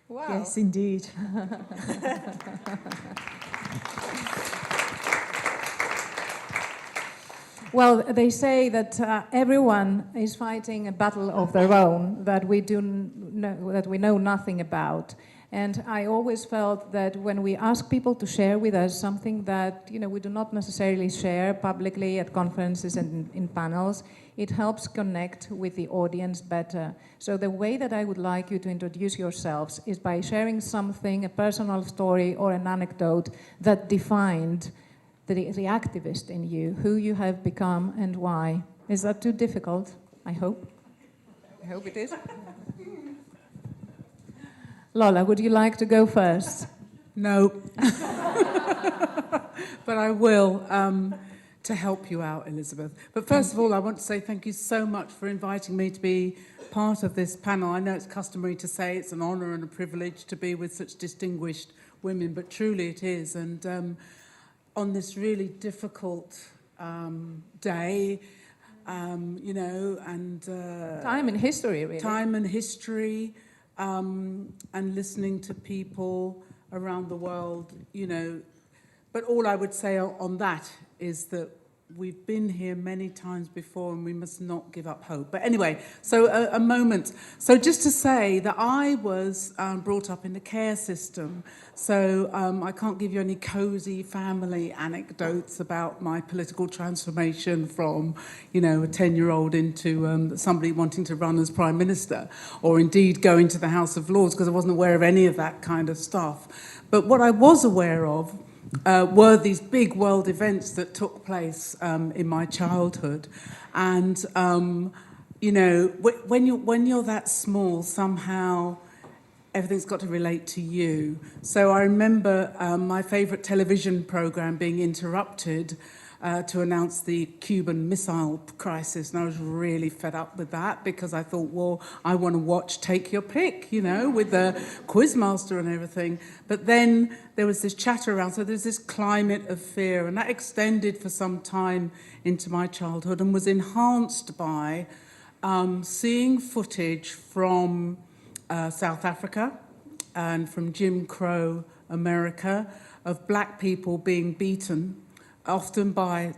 [SPEAKER 3] Wow.
[SPEAKER 10] Yes, indeed.
[SPEAKER 3] Well, they say that everyone is fighting a battle of their own that we know nothing about. And I always felt that when we ask people to share with us something that we do not necessarily share publicly at conferences and in panels, it helps connect with the audience better. So the way that I would like you to introduce yourselves is by sharing something, a personal story or an anecdote that defined the activist in you, who you have become and why. Is that too difficult? I hope. I hope it is. Lola, would you like to go first?
[SPEAKER 8] No. But I will, to help you out, Elizabeth. But first of all, I want to say thank you so much for inviting me to be part of this panel. I know it's customary to say it's an honour and a privilege to be with such distinguished women, but truly it is. And on this really difficult day, and
[SPEAKER 3] time in history, really.
[SPEAKER 8] Time in history, and listening to people around the world, But all I would say on that is that we've been here many times before and we must not give up hope. But anyway, so a moment. So just to say that I was brought up in the care system. So I can't give you any cozy family anecdotes about my political transformation from, a 10-year-old into somebody wanting to run as Prime Minister, or indeed going to the House of Lords, because I wasn't aware of any of that kind of stuff. But what I was aware of were these big world events that took place in my childhood. And, when you're that small, somehow everything's got to relate to you. So I remember my favourite television programme being interrupted to announce the Cuban Missile Crisis. And I was really fed up with that because I thought, well, I want to watch Take Your Pick, you know, with the Quizmaster and everything. But then there was this chatter around, so there's this climate of fear, and that extended for some time into my childhood and was enhanced by seeing footage from South Africa and from Jim Crow America of black people being beaten, often by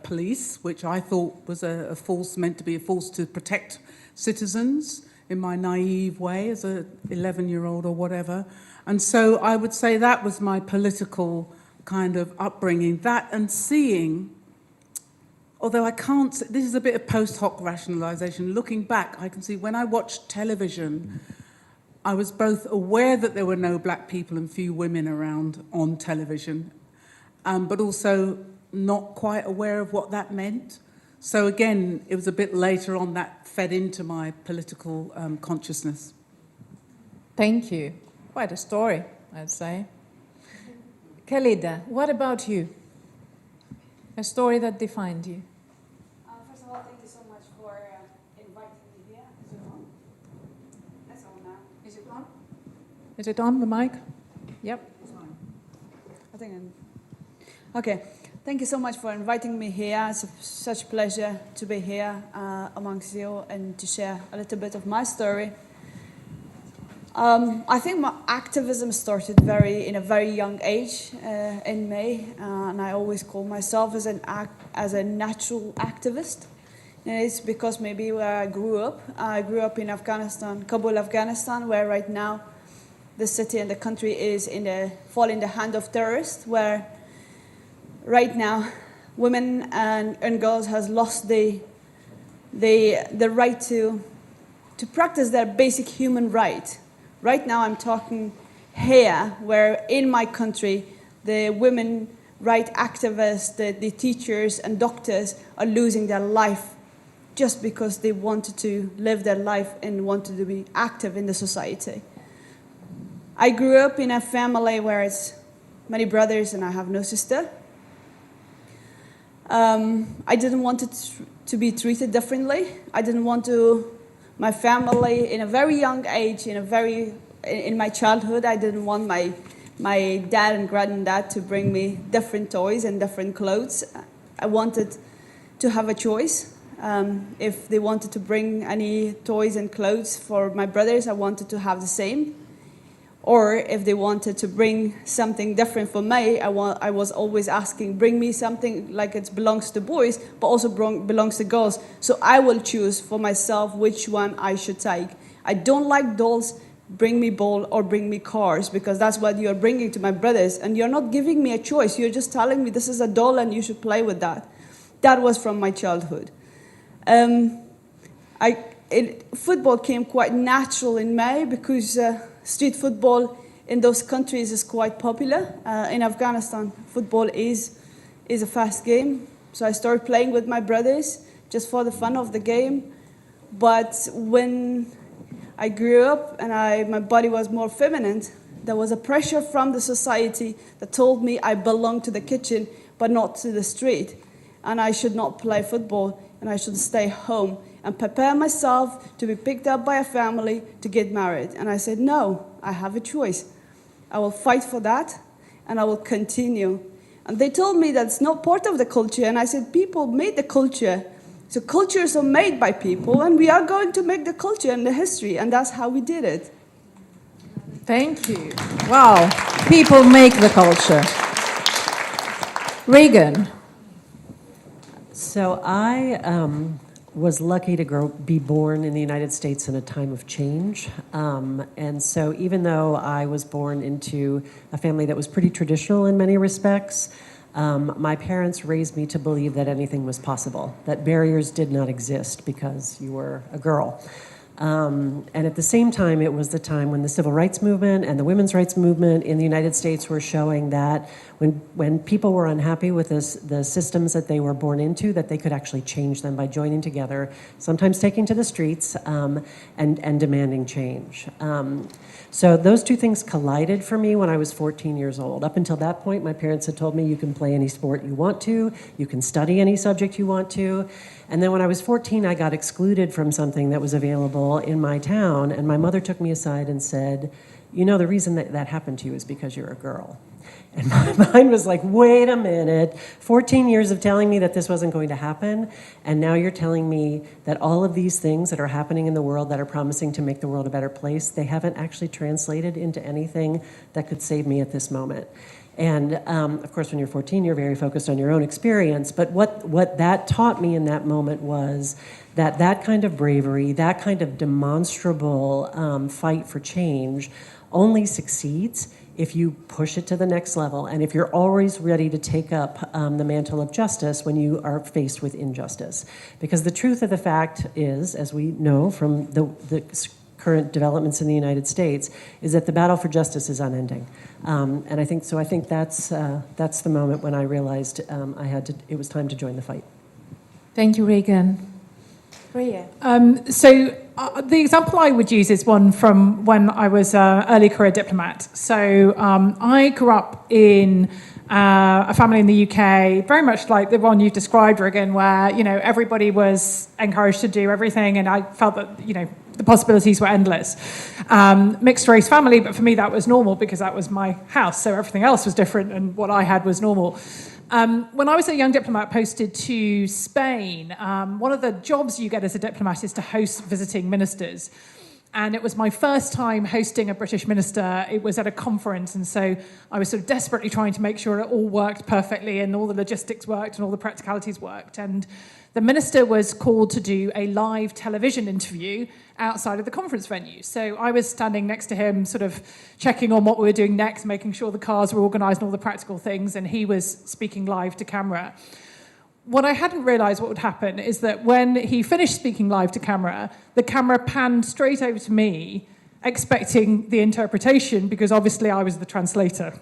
[SPEAKER 8] police, which I thought was a force meant to be a force to protect citizens in my naive way as an 11-year-old or whatever. And so I would say that was my political kind of upbringing, that and seeing, although I can't, this is a bit of post hoc rationalization. Looking back, I can see when I watched television, I was both aware that there were no black people and few women around on television, but also not quite aware of what that meant. So again, it was a bit later on that fed into my political consciousness.
[SPEAKER 3] Thank you. Quite a story, I'd say. Khalida, what about you? A story that defined you.
[SPEAKER 2] First of all, thank you so much for inviting me here. Is it on? That's on now. Is it on?
[SPEAKER 3] Is it on, the mic? Yep.
[SPEAKER 2] It's on. I think I'm... Okay. Thank you so much for inviting me here. It's such a pleasure to be here amongst you and to share a little bit of my story. I think my activism started in a very young age in May, and I always call myself as a natural activist. And it's because maybe where I grew up in Afghanistan, Kabul, Afghanistan, where right now the city and the country is fall in the hand of terrorists, where right now women and girls has lost the right to practice their basic human right. Right now I'm talking here, where in my country, the women right activists, the teachers and doctors are losing their life just because they wanted to live their life and wanted to be active in the society. I grew up in a family where it's many brothers and I have no sister. I didn't want it to be treated differently. I didn't want my family, in a very young age, in my childhood, I didn't want my dad and granddad to bring me different toys and different clothes. I wanted to have a choice. If they wanted to bring any toys and clothes for my brothers, I wanted to have the same. Or if they wanted to bring something different for me, I was always asking, bring me something like it belongs to boys, but also belongs to girls. So I will choose for myself which one I should take. I don't like dolls, bring me ball or bring me cars, because that's what you're bringing to my brothers. And you're not giving me a choice. You're just telling me this is a doll and you should play with that. That was from my childhood. Football came quite natural in me because street football in those countries is quite popular. In Afghanistan, football is a fast game. So I started playing with my brothers just for the fun of the game. But when I grew up and my body was more feminine, there was a pressure from the society that told me I belong to the kitchen but not to the street. And I should not play football and I should stay home and prepare myself to be picked up by a family to get married. And I said, no, I have a choice. I will fight for that, and I will continue. And they told me that's not part of the culture. And I said, people made the culture. So cultures are made by people, and we are going to make the culture and the history, and that's how we did it.
[SPEAKER 3] Thank you. Wow, people make the culture. Regan.
[SPEAKER 15] So I was lucky to be born in the United States in a time of change. And so even though I was born into a family that was pretty traditional in many respects, my parents raised me to believe that anything was possible, that barriers did not exist because you were a girl. And at the same time, it was the time when the civil rights movement and the women's rights movement in the United States were showing that when people were unhappy with the systems that they were born into, that they could actually change them by joining together, sometimes taking to the streets and demanding change. So those two things collided for me when I was 14 years old. Up until that point, my parents had told me you can play any sport you want to, you can study any subject you want to. And then when I was 14, I got excluded from something that was available in my town, and my mother took me aside and said, you know, the reason that happened to you is because you're a girl. And my mind was like, wait a minute, 14 years of telling me that this wasn't going to happen, and now you're telling me that all of these things that are happening in the world that are promising to make the world a better place, they haven't actually translated into anything that could save me at this moment. And of course, when you're 14, you're very focused on your own experience, but what that taught me in that moment was that kind of bravery, that kind of demonstrable fight for change only succeeds if you push it to the next level, and if you're always ready to take up the mantle of justice when you are faced with injustice. Because the truth of the fact is, as we know from the current developments in the United States, is that the battle for justice is unending. And I think that's the moment when I realized it was time to join the fight.
[SPEAKER 3] Thank you, Regan.
[SPEAKER 2] Priya.
[SPEAKER 16] The example I would use is one from when I was an early career diplomat. So I grew up in a family in the UK, very much like the one you've described, Regan, where everybody was encouraged to do everything, and I felt that the possibilities were endless. Mixed race family, but for me that was normal because that was my house, so everything else was different, and what I had was normal. When I was a young diplomat posted to Spain, one of the jobs you get as a diplomat is to host visiting ministers. And it was my first time hosting a British minister. It was at a conference, and so I was sort of desperately trying to make sure it all worked perfectly and all the logistics worked and all the practicalities worked. And the minister was called to do a live television interview outside of the conference venue. So I was standing next to him, sort of checking on what we were doing next, making sure the cars were organised and all the practical things, and he was speaking live to camera. What I hadn't realised what would happen is that when he finished speaking live to camera, the camera panned straight over to me, expecting the interpretation, because obviously I was the translator.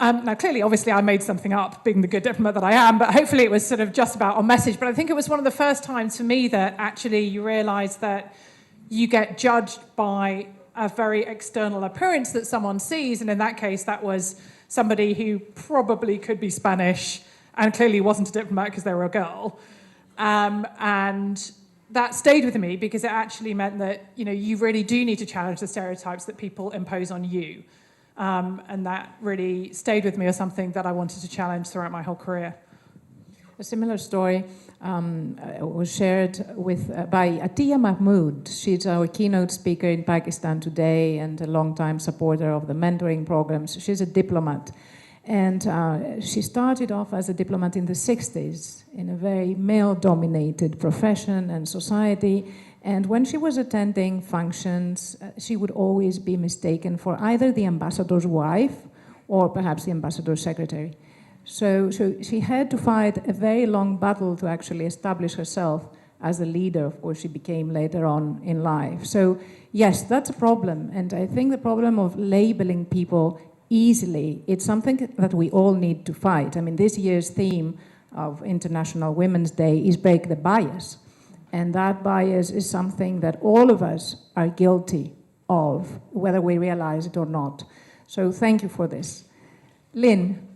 [SPEAKER 16] Now, clearly, obviously, I made something up, being the good diplomat that I am, but hopefully it was sort of just about on message. But I think it was one of the first times for me that actually you realise that you get judged by a very external appearance that someone sees, and in that case, that was somebody who probably could be Spanish and clearly wasn't a diplomat because they were a girl. And that stayed with me because it actually meant that, you really do need to challenge the stereotypes that people impose on you. And that really stayed with me as something that I wanted to challenge throughout my whole career.
[SPEAKER 3] A similar story was shared by Atiya Mahmood. She's our keynote speaker in Pakistan today and a longtime supporter of the mentoring programs. She's a diplomat. And she started off as a diplomat in the 60s in a very male-dominated profession and society. And when she was attending functions, she would always be mistaken for either the ambassador's wife or perhaps the ambassador's secretary. So she had to fight a very long battle to actually establish herself as a leader. Of course, she became later on in life. So yes, that's a problem. And I think the problem of labeling people easily, it's something that we all need to fight. I mean, this year's theme of International Women's Day is break the bias. And that bias is something that all of us are guilty of, whether we realize it or not. So thank you for this. Lynn.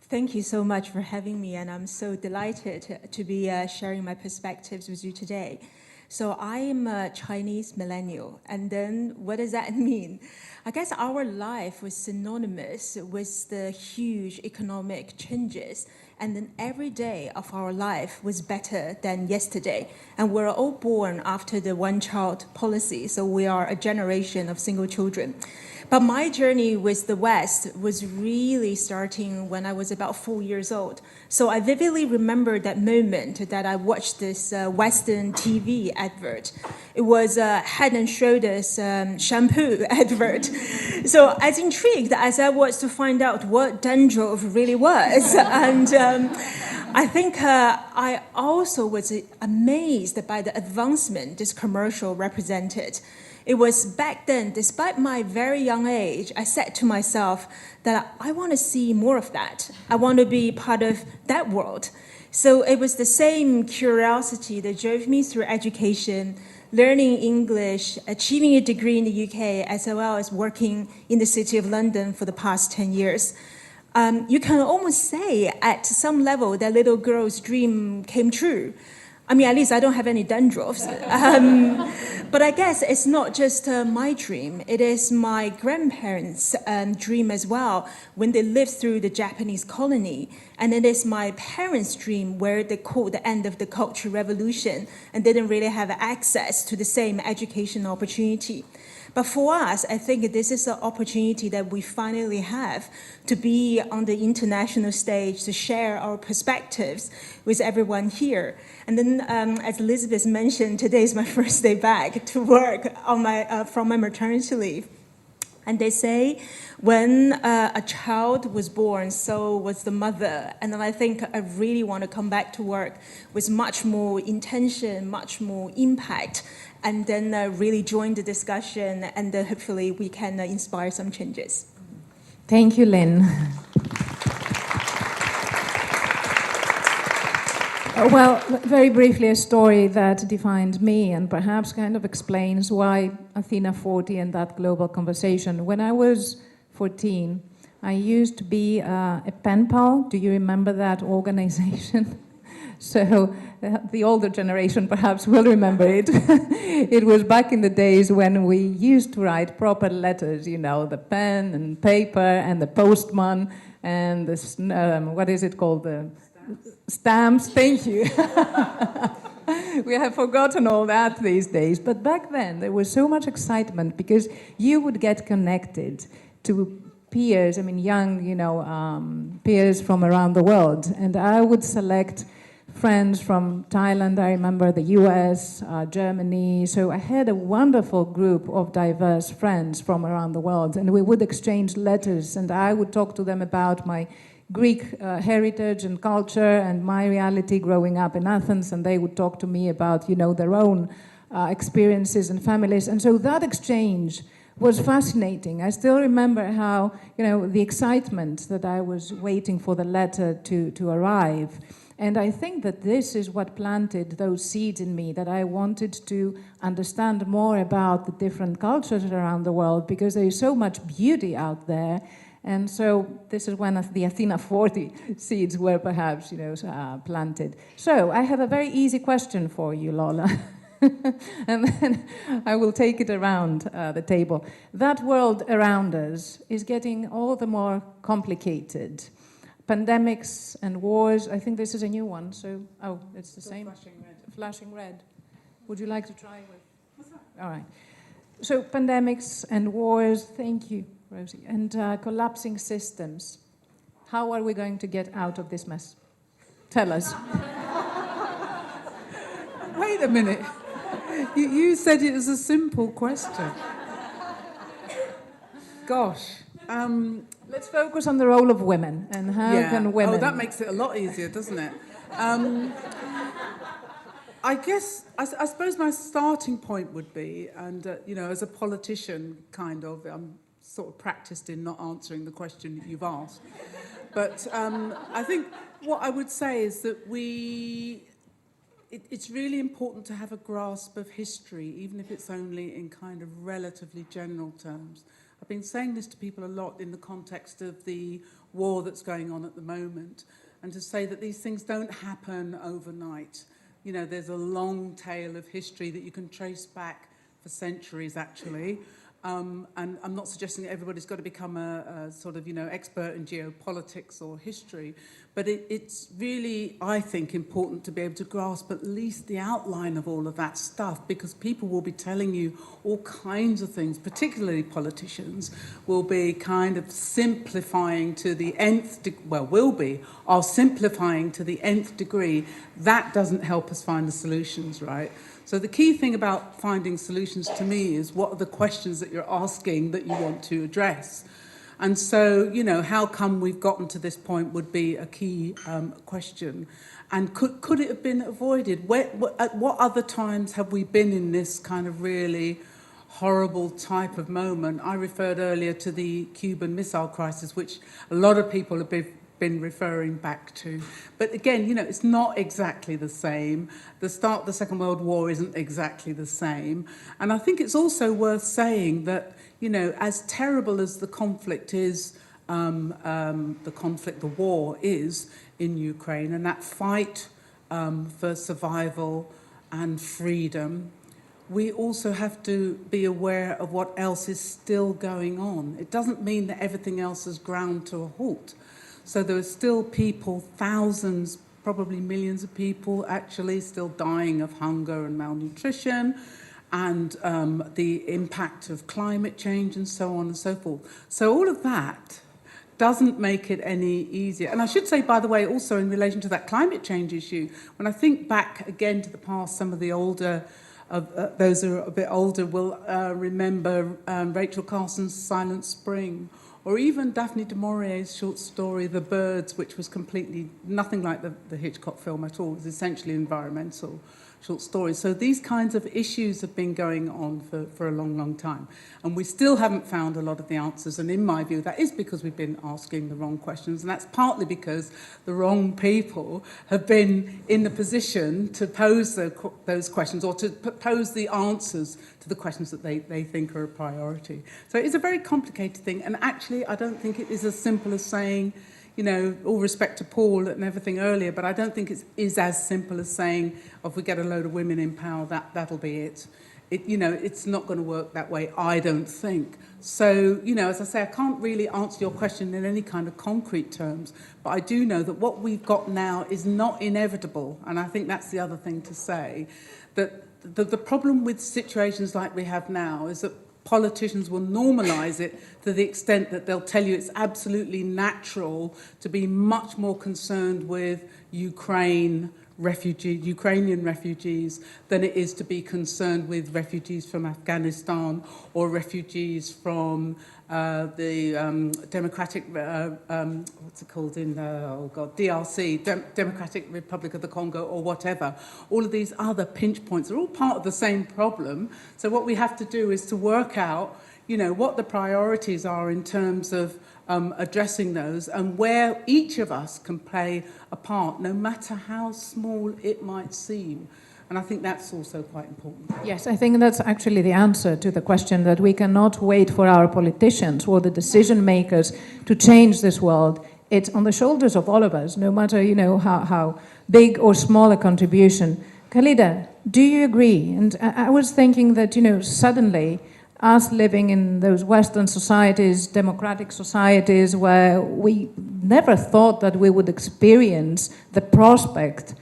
[SPEAKER 17] Thank you so much for having me, and I'm so delighted to be sharing my perspectives with you today. So I am a Chinese millennial, and then what does that mean? I guess our life was synonymous with the huge economic changes, and then every day of our life was better than yesterday. And we're all born after the one-child policy, so we are a generation of single children. But my journey with the West was really starting when I was about 4 years old. So I vividly remember that moment that I watched this Western TV advert. It was Head and Shoulders shampoo advert. So as intrigued as I was to find out what dandruff really was, and I think I also was amazed by the advancement this commercial represented. It was back then, despite my very young age, I said to myself that I want to see more of that. I want to be part of that world. So it was the same curiosity that drove me through education, learning English, achieving a degree in the UK, as well as working in the City of London for the past 10 years. You can almost say at some level that little girl's dream came true. I mean, at least I don't have any dandruffs. But I guess it's not just my dream. It is my grandparents' dream as well when they lived through the Japanese colony. And it is my parents' dream where they caught the end of the Cultural Revolution and didn't really have access to the same educational opportunity. But for us, I think this is an opportunity that we finally have to be on the international stage, to share our perspectives with everyone here. And then, as Elizabeth mentioned, today is my first day back to work on from my maternity leave. And they say when a child was born, so was the mother. And then I think I really want to come back to work with much more intention, much more impact, and then really join the discussion, and hopefully we can inspire some changes.
[SPEAKER 3] Thank you, Lynn. Well, very briefly, a story that defined me and perhaps kind of explains why Athena40 and that global conversation. When I was 14, I used to be a pen pal. Do you remember that organization? So the older generation perhaps will remember it. It was back in the days when we used to write proper letters, you know, the pen and paper and the postman and the, what is it called? The stamps. Thank you. We have forgotten all that these days. But back then there was so much excitement because you would get connected to peers, I mean young, you know, peers from around the world. And I would select friends from Thailand, I remember the US, Germany. So I had a wonderful group of diverse friends from around the world, and we would exchange letters, and I would talk to them about my Greek heritage and culture and my reality growing up in Athens, and they would talk to me about, you know, their own experiences and families. And so that exchange was fascinating. I still remember how, you know, the excitement that I was waiting for the letter to arrive. And I think that this is what planted those seeds in me, that I wanted to understand more about the different cultures around the world, because there is so much beauty out there. And so this is when the Athena40 seeds were perhaps, you know, planted. So I have a very easy question for you, Lola. And then I will take it around the table. That world around us is getting all the more complicated. Pandemics and wars, I think this is a new one, so, oh, it's the same. Flashing red. Flashing red. Would you like to try with? All right. So pandemics and wars, thank you, Rosie, and collapsing systems. How are we going to get out of this mess? Tell us.
[SPEAKER 8] Wait a minute. You said it was a simple question. Gosh.
[SPEAKER 3] Let's focus on the role of women and how can women...
[SPEAKER 8] Oh, that makes it a lot easier, doesn't it? I suppose my starting point would be, and you know, as a politician, kind of, I'm sort of practiced in not answering the question that you've asked. But I think what I would say is that it's really important to have a grasp of history, even if it's only in kind of relatively general terms. I've been saying this to people a lot in the context of the war that's going on at the moment, and to say that these things don't happen overnight. You know, there's a long tail of history that you can trace back for centuries, actually. And I'm not suggesting that everybody's got to become a sort of, you know, expert in geopolitics or history, but it's really, I think, important to be able to grasp at least the outline of all of that stuff, because people will be telling you all kinds of things, particularly politicians, will be kind of simplifying to the nth are simplifying to the nth degree. That doesn't help us find the solutions, right? So the key thing about finding solutions to me is what are the questions that you're asking that you want to address. And so, you know, how come we've gotten to this point would be a key question. And could it have been avoided? At what other times have we been in this kind of really horrible type of moment? I referred earlier to the Cuban Missile Crisis, which a lot of people have been referring back to. But again, you know, it's not exactly the same. The start of the Second World War isn't exactly the same. And I think it's also worth saying that, you know, as terrible as the conflict is, the war is in Ukraine, and that fight for survival and freedom, we also have to be aware of what else is still going on. It doesn't mean that everything else has ground to a halt. So there are still people, thousands, probably millions of people actually still dying of hunger and malnutrition, and the impact of climate change and so on and so forth. So all of that doesn't make it any easier. And I should say, by the way, also in relation to that climate change issue, when I think back again to the past, some of the older, those who are a bit older will remember Rachel Carson's Silent Spring, or even Daphne du Maurier's short story, The Birds, which was completely nothing like the Hitchcock film at all. It was essentially environmental short stories. So these kinds of issues have been going on for a long, long time. And we still haven't found a lot of the answers. And in my view, that is because we've been asking the wrong questions. And that's partly because the wrong people have been in the position to pose those questions, or to pose the answers to the questions that they think are a priority. So it's a very complicated thing. And actually, I don't think it is as simple as saying, you know, all respect to Paul and everything earlier, but I don't think it is as simple as saying, oh, if we get a load of women in power, that'll be it. You know, it's not going to work that way, I don't think. So, you know, as I say, I can't really answer your question in any kind of concrete terms, but I do know that what we've got now is not inevitable, and I think that's the other thing to say, that the problem with situations like we have now is that politicians will normalise it to the extent that they'll tell you it's absolutely natural to be much more concerned with Ukrainian refugees than it is to be concerned with refugees from Afghanistan or refugees from the Democratic, what's it called in, DRC, Democratic Republic of the Congo, or whatever. All of these other pinch points are all part of the same problem. So what we have to do is to work out, you know, what the priorities are in terms of addressing those, and where each of us can play a part, no matter how small it might seem. And I think that's also quite important.
[SPEAKER 3] Yes, I think that's actually the answer to the question, that we cannot wait for our politicians or the decision makers to change this world. It's on the shoulders of all of us, no matter, you know, how big or small a contribution. Khalida, do you agree? And I was thinking that, you know, suddenly us living in those Western societies, democratic societies, where we never thought that we would experience the prospect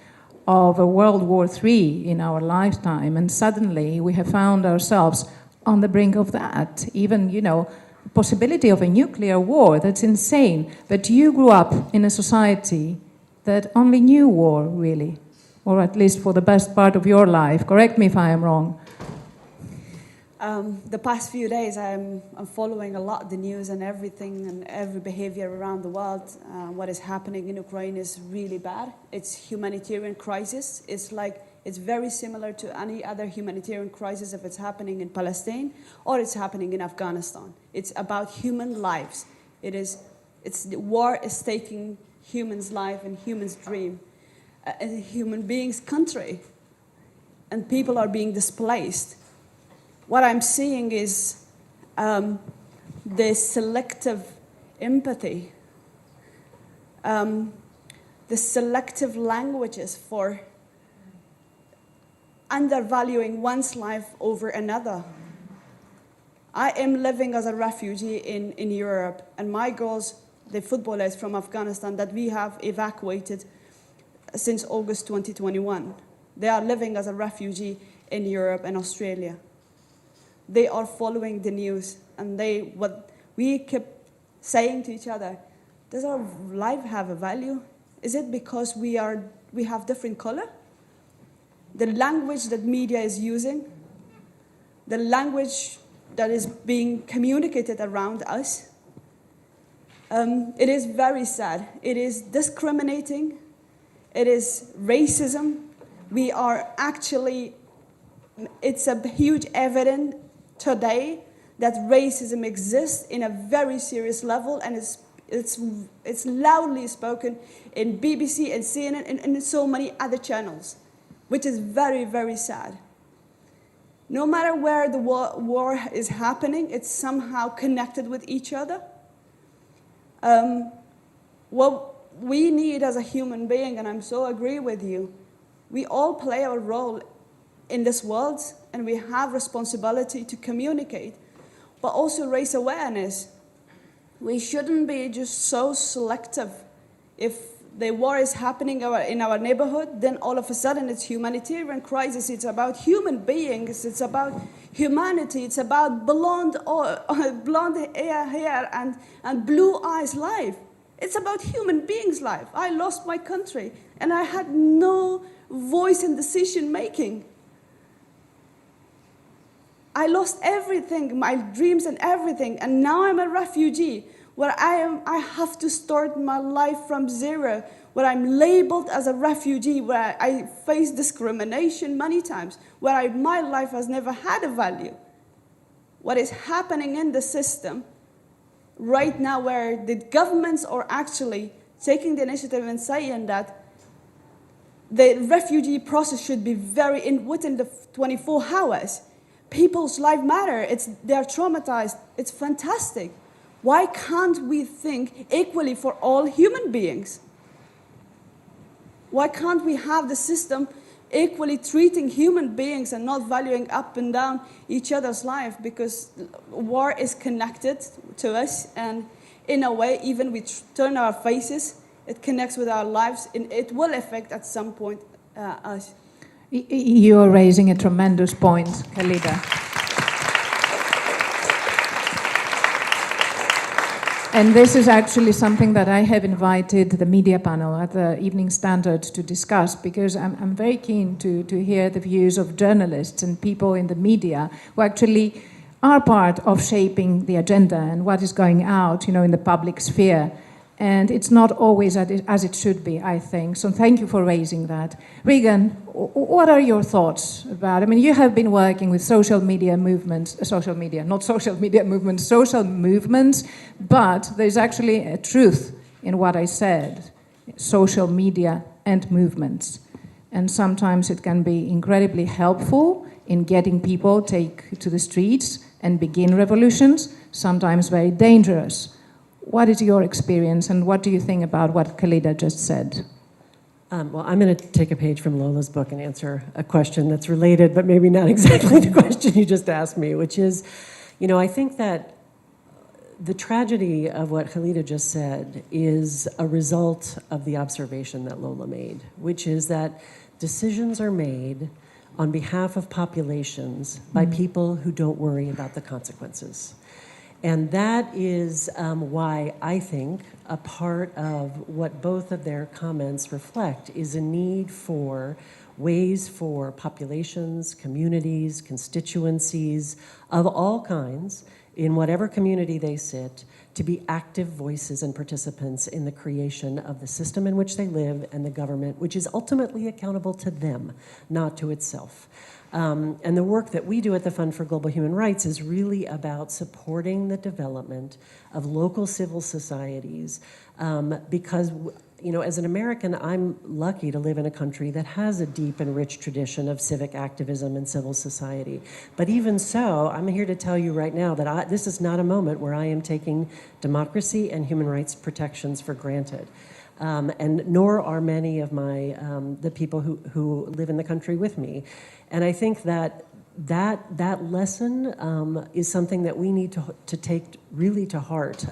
[SPEAKER 3] of a World War III in our lifetime, and suddenly we have found ourselves on the brink of that. Even, you know, possibility of a nuclear war, that's insane. But you grew up in a society that only knew war, really, or at least for the best part of your life. Correct me if I am wrong.
[SPEAKER 2] The past few days, I'm following a lot the news and everything and every behavior around the world. What is happening in Ukraine is really bad. It's humanitarian crisis. It's very similar to any other humanitarian crisis if it's happening in Palestine or it's happening in Afghanistan. It's about human lives. The war is taking humans' life and humans' dream, a human beings' country, and people are being displaced. What I'm seeing is the selective empathy, the selective languages for undervaluing one's life over another. I am living as a refugee in Europe, and my girls, the footballers from Afghanistan that we have evacuated since August 2021, they are living as a refugee in Europe and Australia. They are following the news, and what we kept saying to each other, does our life have a value? Is it because we have different color? The language that media is using, the language that is being communicated around us, It is very sad. It is discriminating. It is racism. We are actually, it's a huge evidence today that racism exists in a very serious level, and it's loudly spoken in BBC and CNN and in so many other channels, which is very, very sad. No matter where the war is happening, it's somehow connected with each other. What we need as a human being, and I'm so agree with you, we all play our role in this world, and we have responsibility to communicate, but also raise awareness. We shouldn't be just so selective. If the war is happening in our neighborhood, then all of a sudden it's humanitarian crisis. It's about human beings. It's about humanity. It's about blonde hair and blue eyes life. It's about human beings' life. I lost my country, and I had no voice in decision making. I lost everything, my dreams and everything, and now I'm a refugee, where I have to start my life from zero, where I'm labeled as a refugee, where I face discrimination many times, where my life has never had a value. What is happening in the system right now, where the governments are actually taking the initiative and saying that the refugee process should be within the 24 hours. People's lives matter. They're traumatized. It's fantastic. Why can't we think equally for all human beings? Why can't we have the system equally treating human beings and not valuing up and down each other's life? Because war is connected to us, and in a way, even we turn our faces, it connects with our lives, and it will affect at some point us.
[SPEAKER 3] You are raising a tremendous point, Khalida. And this is actually something that I have invited the media panel at the Evening Standard to discuss, because I'm very keen to hear the views of journalists and people in the media who actually are part of shaping the agenda and what is going out, in the public sphere. And it's not always as it should be, I think. So thank you for raising that. Regan, what are your thoughts about it? I mean, you have been working with social movements, but there's actually a truth in what I said, social media and movements. And sometimes it can be incredibly helpful in getting people take to the streets and begin revolutions, sometimes very dangerous. What is your experience, and what do you think about what Khalida just said?
[SPEAKER 15] Well, I'm going to take a page from Lola's book and answer a question that's related, but maybe not exactly the question you just asked me, which is, I think that the tragedy of what Khalida just said is a result of the observation that Lola made, which is that decisions are made on behalf of populations by people who don't worry about the consequences. And that is why I think a part of what both of their comments reflect is a need for ways for populations, communities, constituencies of all kinds, in whatever community they sit, to be active voices and participants in the creation of the system in which they live and the government, which is ultimately accountable to them, not to itself. And the work that we do at the Fund for Global Human Rights is really about supporting the development of local civil societies, because as an American, I'm lucky to live in a country that has a deep and rich tradition of civic activism and civil society. But even so, I'm here to tell you right now that this is not a moment where I am taking democracy and human rights protections for granted. And nor are many of the people who live in the country with me. And I think that lesson is something that we need to take really to heart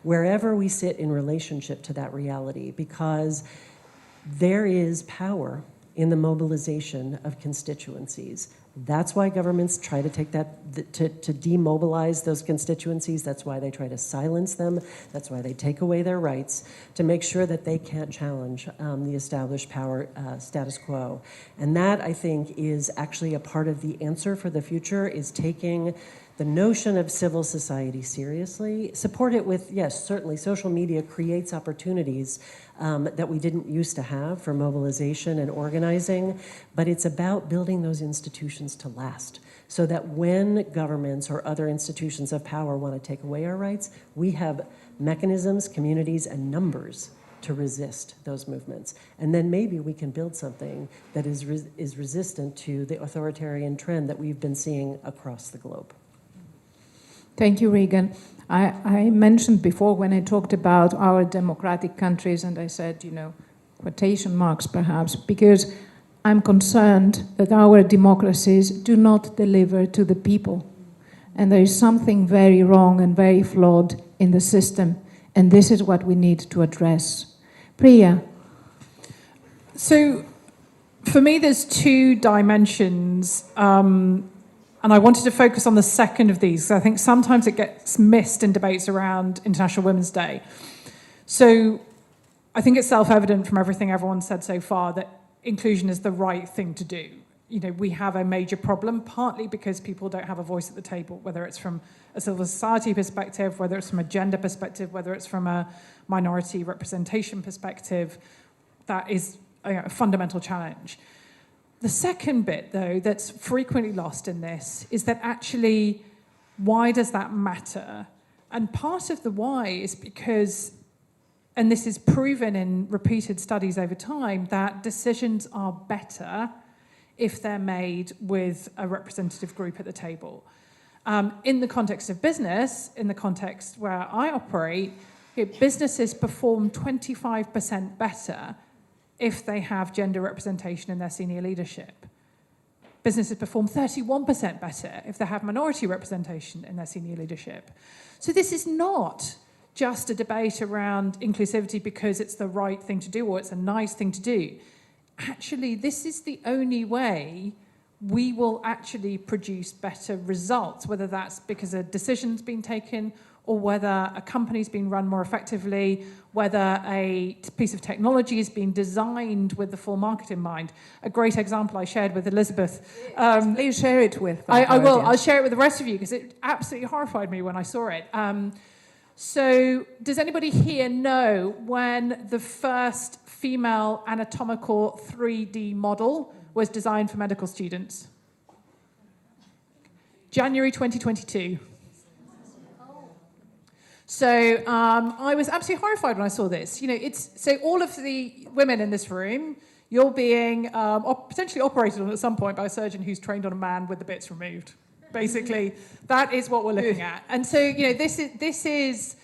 [SPEAKER 15] wherever we sit in relationship to that reality, because there is power in the mobilization of constituencies. That's why governments try to take that, to demobilize those constituencies. That's why they try to silence them. That's why they take away their rights, to make sure that they can't challenge the established power status quo. And that, I think, is actually a part of the answer for the future, is taking the notion of civil society seriously, support it with, yes, certainly social media creates opportunities that we didn't used to have for mobilization and organizing, but it's about building those institutions to last, so that when governments or other institutions of power want to take away our rights, we have mechanisms, communities, and numbers to resist those movements. And then maybe we can build something that is resistant to the authoritarian trend that we've been seeing across the globe.
[SPEAKER 3] Thank you, Regan. I mentioned before when I talked about our democratic countries, and I said, quotation marks perhaps, because I'm concerned that our democracies do not deliver to the people. And there is something very wrong and very flawed in the system. And this is what we need to address. Priya.
[SPEAKER 16] So for me, there's two dimensions. And I wanted to focus on the second of these, because I think sometimes it gets missed in debates around International Women's Day. So I think it's self-evident from everything everyone's said so far that inclusion is the right thing to do. We have a major problem, partly because people don't have a voice at the table, whether it's from a civil society perspective, whether it's from a gender perspective, whether it's from a minority representation perspective. That is a fundamental challenge. The second bit, though, that's frequently lost in this is that actually, why does that matter? And part of the why is because, and this is proven in repeated studies over time, that decisions are better if they're made with a representative group at the table. In the context of business, in the context where I operate, businesses perform 25% better if they have gender representation in their senior leadership. Businesses perform 31% better if they have minority representation in their senior leadership. So this is not just a debate around inclusivity because it's the right thing to do or it's a nice thing to do. Actually, this is the only way we will actually produce better results, whether that's because a decision's been taken or whether a company's been run more effectively, whether a piece of technology is being designed with the full market in mind. A great example I shared with Elizabeth.
[SPEAKER 3] Please share it with
[SPEAKER 16] I will. I'll share it with the rest of you because it absolutely horrified me when I saw it. So does anybody here know when the first female anatomical 3D model was designed for medical students? January 2022. So I was absolutely horrified when I saw this. So all of the women in this room, you're being potentially operated on at some point by a surgeon who's trained on a man with the bits removed. Basically, that is what we're looking at. And so this is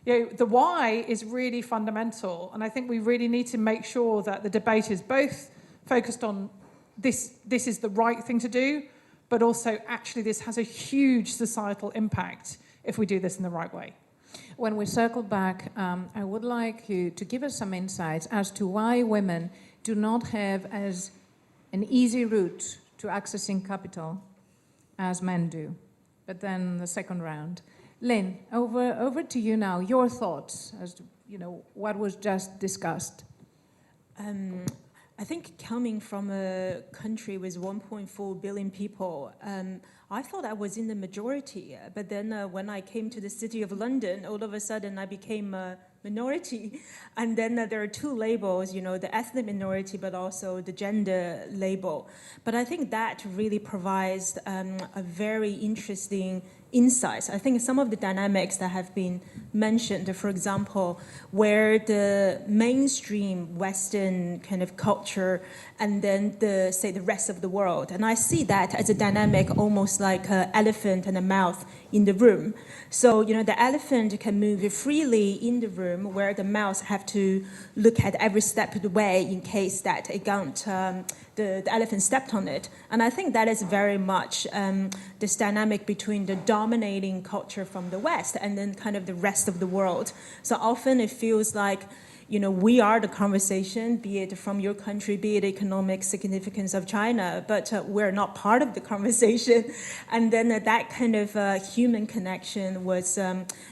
[SPEAKER 16] the why is really fundamental. And I think we really need to make sure that the debate is both focused on this is the right thing to do, but also actually this has a huge societal impact if we do this in the right way.
[SPEAKER 3] When we circle back, I would like you to give us some insights as to why women do not have as an easy route to accessing capital as men do. But then the second round. Lynn, over to you now. Your thoughts as to what was just discussed.
[SPEAKER 17] I think coming from a country with 1.4 billion people, I thought I was in the majority, but then when I came to the city of London, all of a sudden I became a minority. And then there are two labels, the ethnic minority, but also the gender label. But I think that really provides a very interesting insights. I think some of the dynamics that have been mentioned, for example, where the mainstream Western kind of culture and then the rest of the world. And I see that as a dynamic almost like an elephant and a mouse in the room. So, the elephant can move freely in the room where the mouse have to look at every step of the way in case that it can't the elephant stepped on it. And I think that is very much this dynamic between the dominating culture from the West and then kind of the rest of the world. So often it feels like, we are the conversation, be it from your country, be it economic significance of China, but we're not part of the conversation. And then that kind of human connection was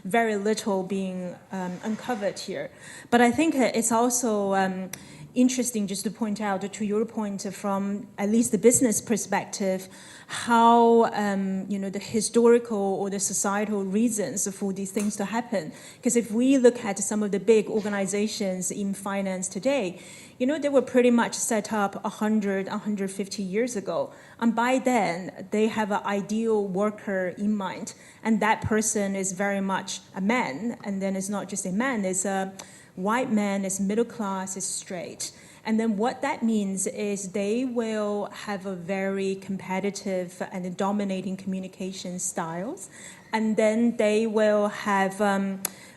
[SPEAKER 17] very little being uncovered here. But I think it's also interesting just to point out, to your point, from at least the business perspective, how the historical or the societal reasons for these things to happen. Because if we look at some of the big organizations in finance today, they were pretty much set up 100, 150 years ago. And by then, they have an ideal worker in mind. And that person is very much a man. And then it's not just a man, it's a white man, it's middle class, it's straight. And then what that means is they will have a very competitive and dominating communication styles. And then they will have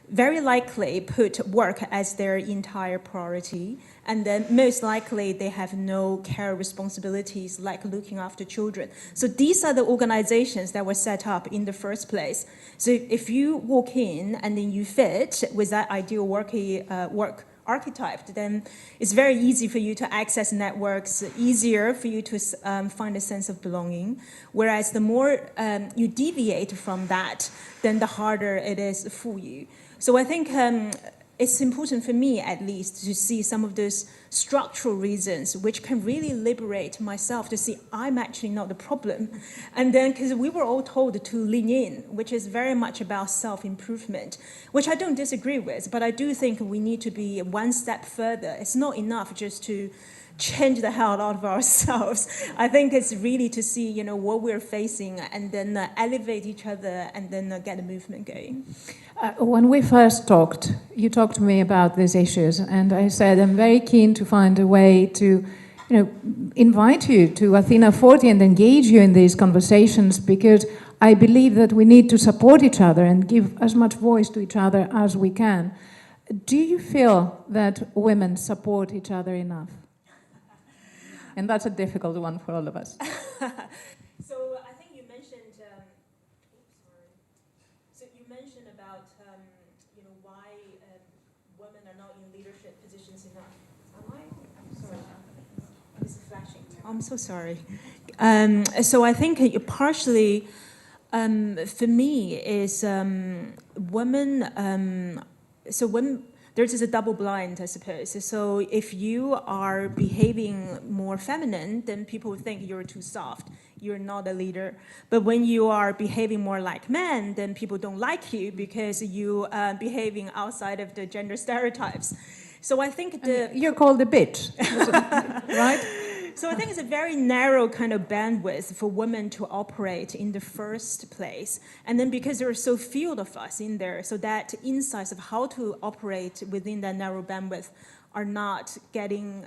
[SPEAKER 17] very likely put work as their entire priority. And then most likely they have no care responsibilities like looking after children. So these are the organizations that were set up in the first place. So if you walk in and then you fit with that ideal work archetype, then it's very easy for you to access networks, easier for you to find a sense of belonging. Whereas the more you deviate from that, then the harder it is for you. So I think it's important for me, at least, to see some of those structural reasons which can really liberate myself to see I'm actually not the problem. And then, because we were all told to lean in, which is very much about self-improvement, which I don't disagree with, but I do think we need to be one step further. It's not enough just to change the hell out of ourselves. I think it's really to see, what we're facing and then elevate each other and then get a movement going.
[SPEAKER 3] When we first talked, you talked to me about these issues, and I said I'm very keen to find a way to, invite you to Athena40 and engage you in these conversations, because I believe that we need to support each other and give as much voice to each other as we can. Do you feel that women support each other enough? And that's a difficult one for all of us.
[SPEAKER 17] So I think you mentioned, about why women are not in leadership positions enough. Am I? I'm sorry. This is flashing. I'm so sorry. So I think partially, for me, is women. So when there's a double blind, I suppose. So if you are behaving more feminine, then people think you're too soft. You're not a leader. But when you are behaving more like men, then people don't like you because you are behaving outside of the gender stereotypes. So I think
[SPEAKER 3] you're called a bitch, right?
[SPEAKER 17] So I think it's a very narrow kind of bandwidth for women to operate in the first place. And then because there are so few of us in there, so that insights of how to operate within that narrow bandwidth are not getting,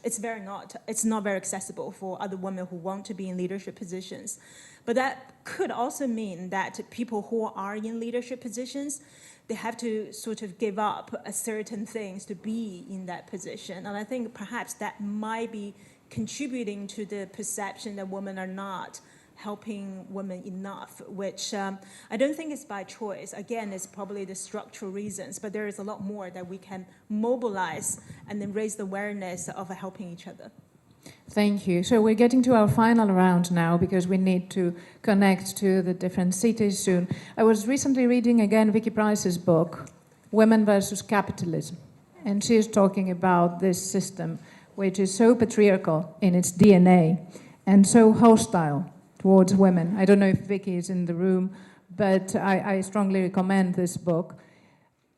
[SPEAKER 17] it's not very accessible for other women who want to be in leadership positions. But that could also mean that people who are in leadership positions, they have to sort of give up certain things to be in that position. And I think perhaps that might be contributing to the perception that women are not helping women enough, which I don't think is by choice. Again, it's probably the structural reasons, but there is a lot more that we can mobilize and then raise the awareness of helping each other.
[SPEAKER 3] Thank you. So we're getting to our final round now because we need to connect to the different cities soon. I was recently reading again Vicky Price's book, Women versus Capitalism, and she is talking about this system which is so patriarchal in its DNA and so hostile towards women. I don't know if Vicky is in the room, but I strongly recommend this book.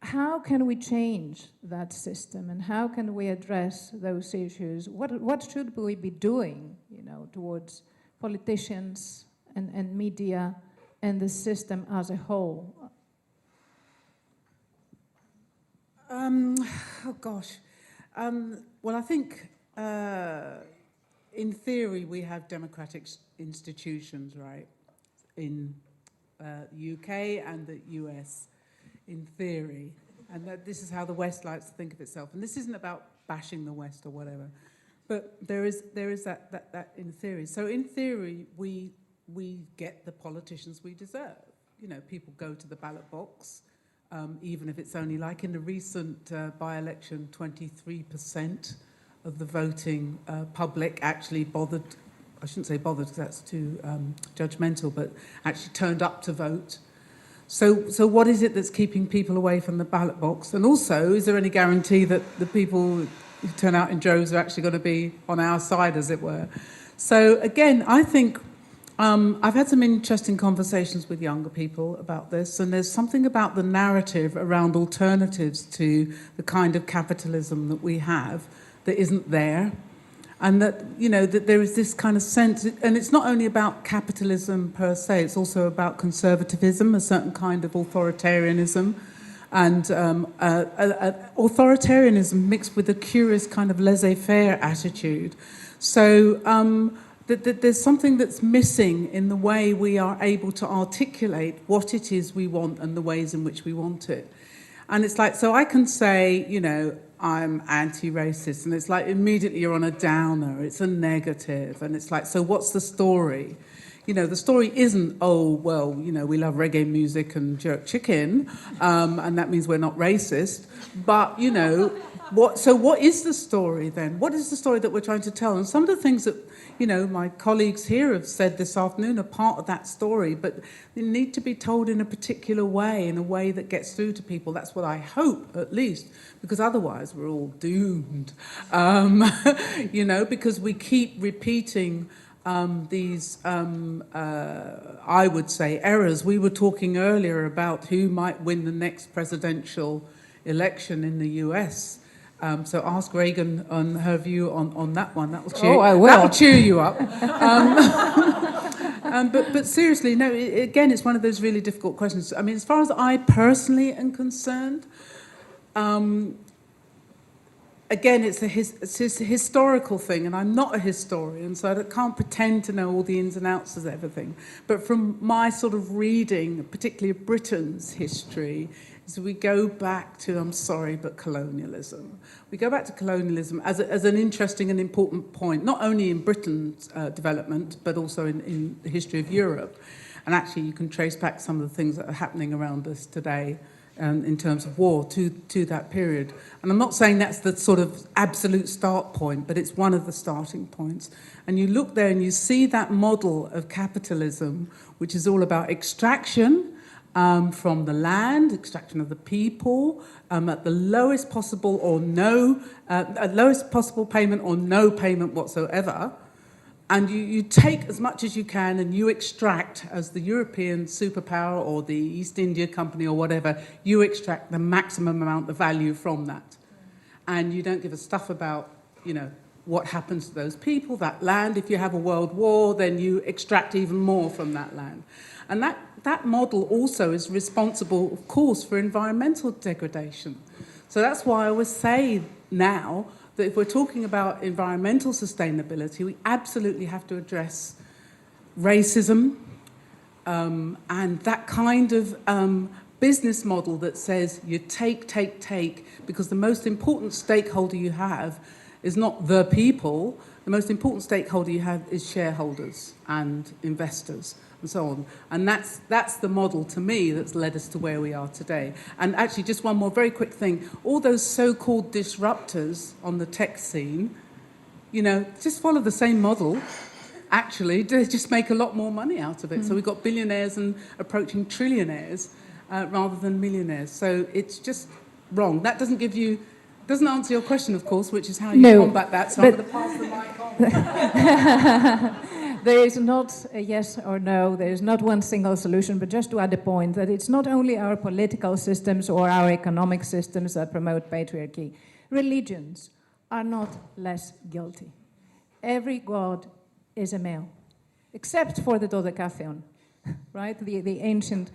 [SPEAKER 3] How can we change that system, and how can we address those issues? What should we be doing, towards politicians and media and the system as a whole?
[SPEAKER 8] Oh gosh. Well, I think in theory we have democratic institutions, right, in the UK and the US, in theory, and that this is how the West likes to think of itself. And this isn't about bashing the West or whatever, but there is that in theory. So in theory, we get the politicians we deserve. People go to the ballot box. even if it's only like in the recent by-election, 23% of the voting public actually bothered, I shouldn't say bothered because that's too judgmental, but actually turned up to vote. So what is it that's keeping people away from the ballot box? And also, is there any guarantee that the people who turn out in droves are actually going to be on our side, as it were? So again, I think I've had some interesting conversations with younger people about this, and there's something about the narrative around alternatives to the kind of capitalism that we have that isn't there. And that, you know, that there is this kind of sense, and it's not only about capitalism per se, it's also about conservatism, a certain kind of authoritarianism, and authoritarianism mixed with a curious kind of laissez-faire attitude. So that there's something that's missing in the way we are able to articulate what it is we want and the ways in which we want it. And it's like, so I can say, you know, I'm anti-racist, and it's like immediately you're on a downer, it's a negative, and it's like, so what's the story? You know, the story isn't, oh, well, you know, we love reggae music and jerk chicken, and that means we're not racist, but, you know, what is the story then? What is the story that we're trying to tell? And some of the things that, you know, my colleagues here have said this afternoon are part of that story, but they need to be told in a particular way, in a way that gets through to people. That's what I hope, at least, because otherwise we're all doomed. You know, because we keep repeating these, I would say, errors. We were talking earlier about who might win the next presidential election in the US. So ask Regan on her view on that one. That will cheer, that'll cheer you up. But seriously, no, again, it's one of those really difficult questions. I mean, as far as I personally am concerned, again, it's a historical thing, and I'm not a historian, so I can't pretend to know all the ins and outs of everything. But from my sort of reading, particularly of Britain's history, is we go back to, I'm sorry, but colonialism. We go back to colonialism as an interesting and important point, not only in Britain's development, but also in the history of Europe. And actually, you can trace back some of the things that are happening around us today in terms of war to that period. And I'm not saying that's the sort of absolute start point, but it's one of the starting points. And you look there and you see that model of capitalism, which is all about extraction from the land, extraction of the people, at the lowest possible or no, at lowest possible payment or no payment whatsoever. And you take as much as you can and you extract, as the European superpower or the East India Company or whatever, you extract the maximum amount of value from that. And you don't give a stuff about, you know, what happens to those people, that land. If you have a world war, then you extract even more from that land. And that model also is responsible, of course, for environmental degradation. So that's why I always say now that if we're talking about environmental sustainability, we absolutely have to address racism and that kind of business model that says you take, because the most important stakeholder you have is not the people. The most important stakeholder you have is shareholders and investors and so on. And that's the model, to me, that's led us to where we are today. And actually, just one more very quick thing. All those so-called disruptors on the tech scene, you know, just follow the same model. Actually, they just make a lot more money out of it. So we've got billionaires and approaching trillionaires rather than millionaires. So it's just wrong. That doesn't answer your question, of course, which is how you combat that. So I'm going to pass the mic on.
[SPEAKER 3] There is not a yes or no, there is not one single solution, but just to add the point that it's not only our political systems or our economic systems that promote patriarchy. Religions are not less guilty. Every god is a male, except for the Dodecathlon, right? The ancient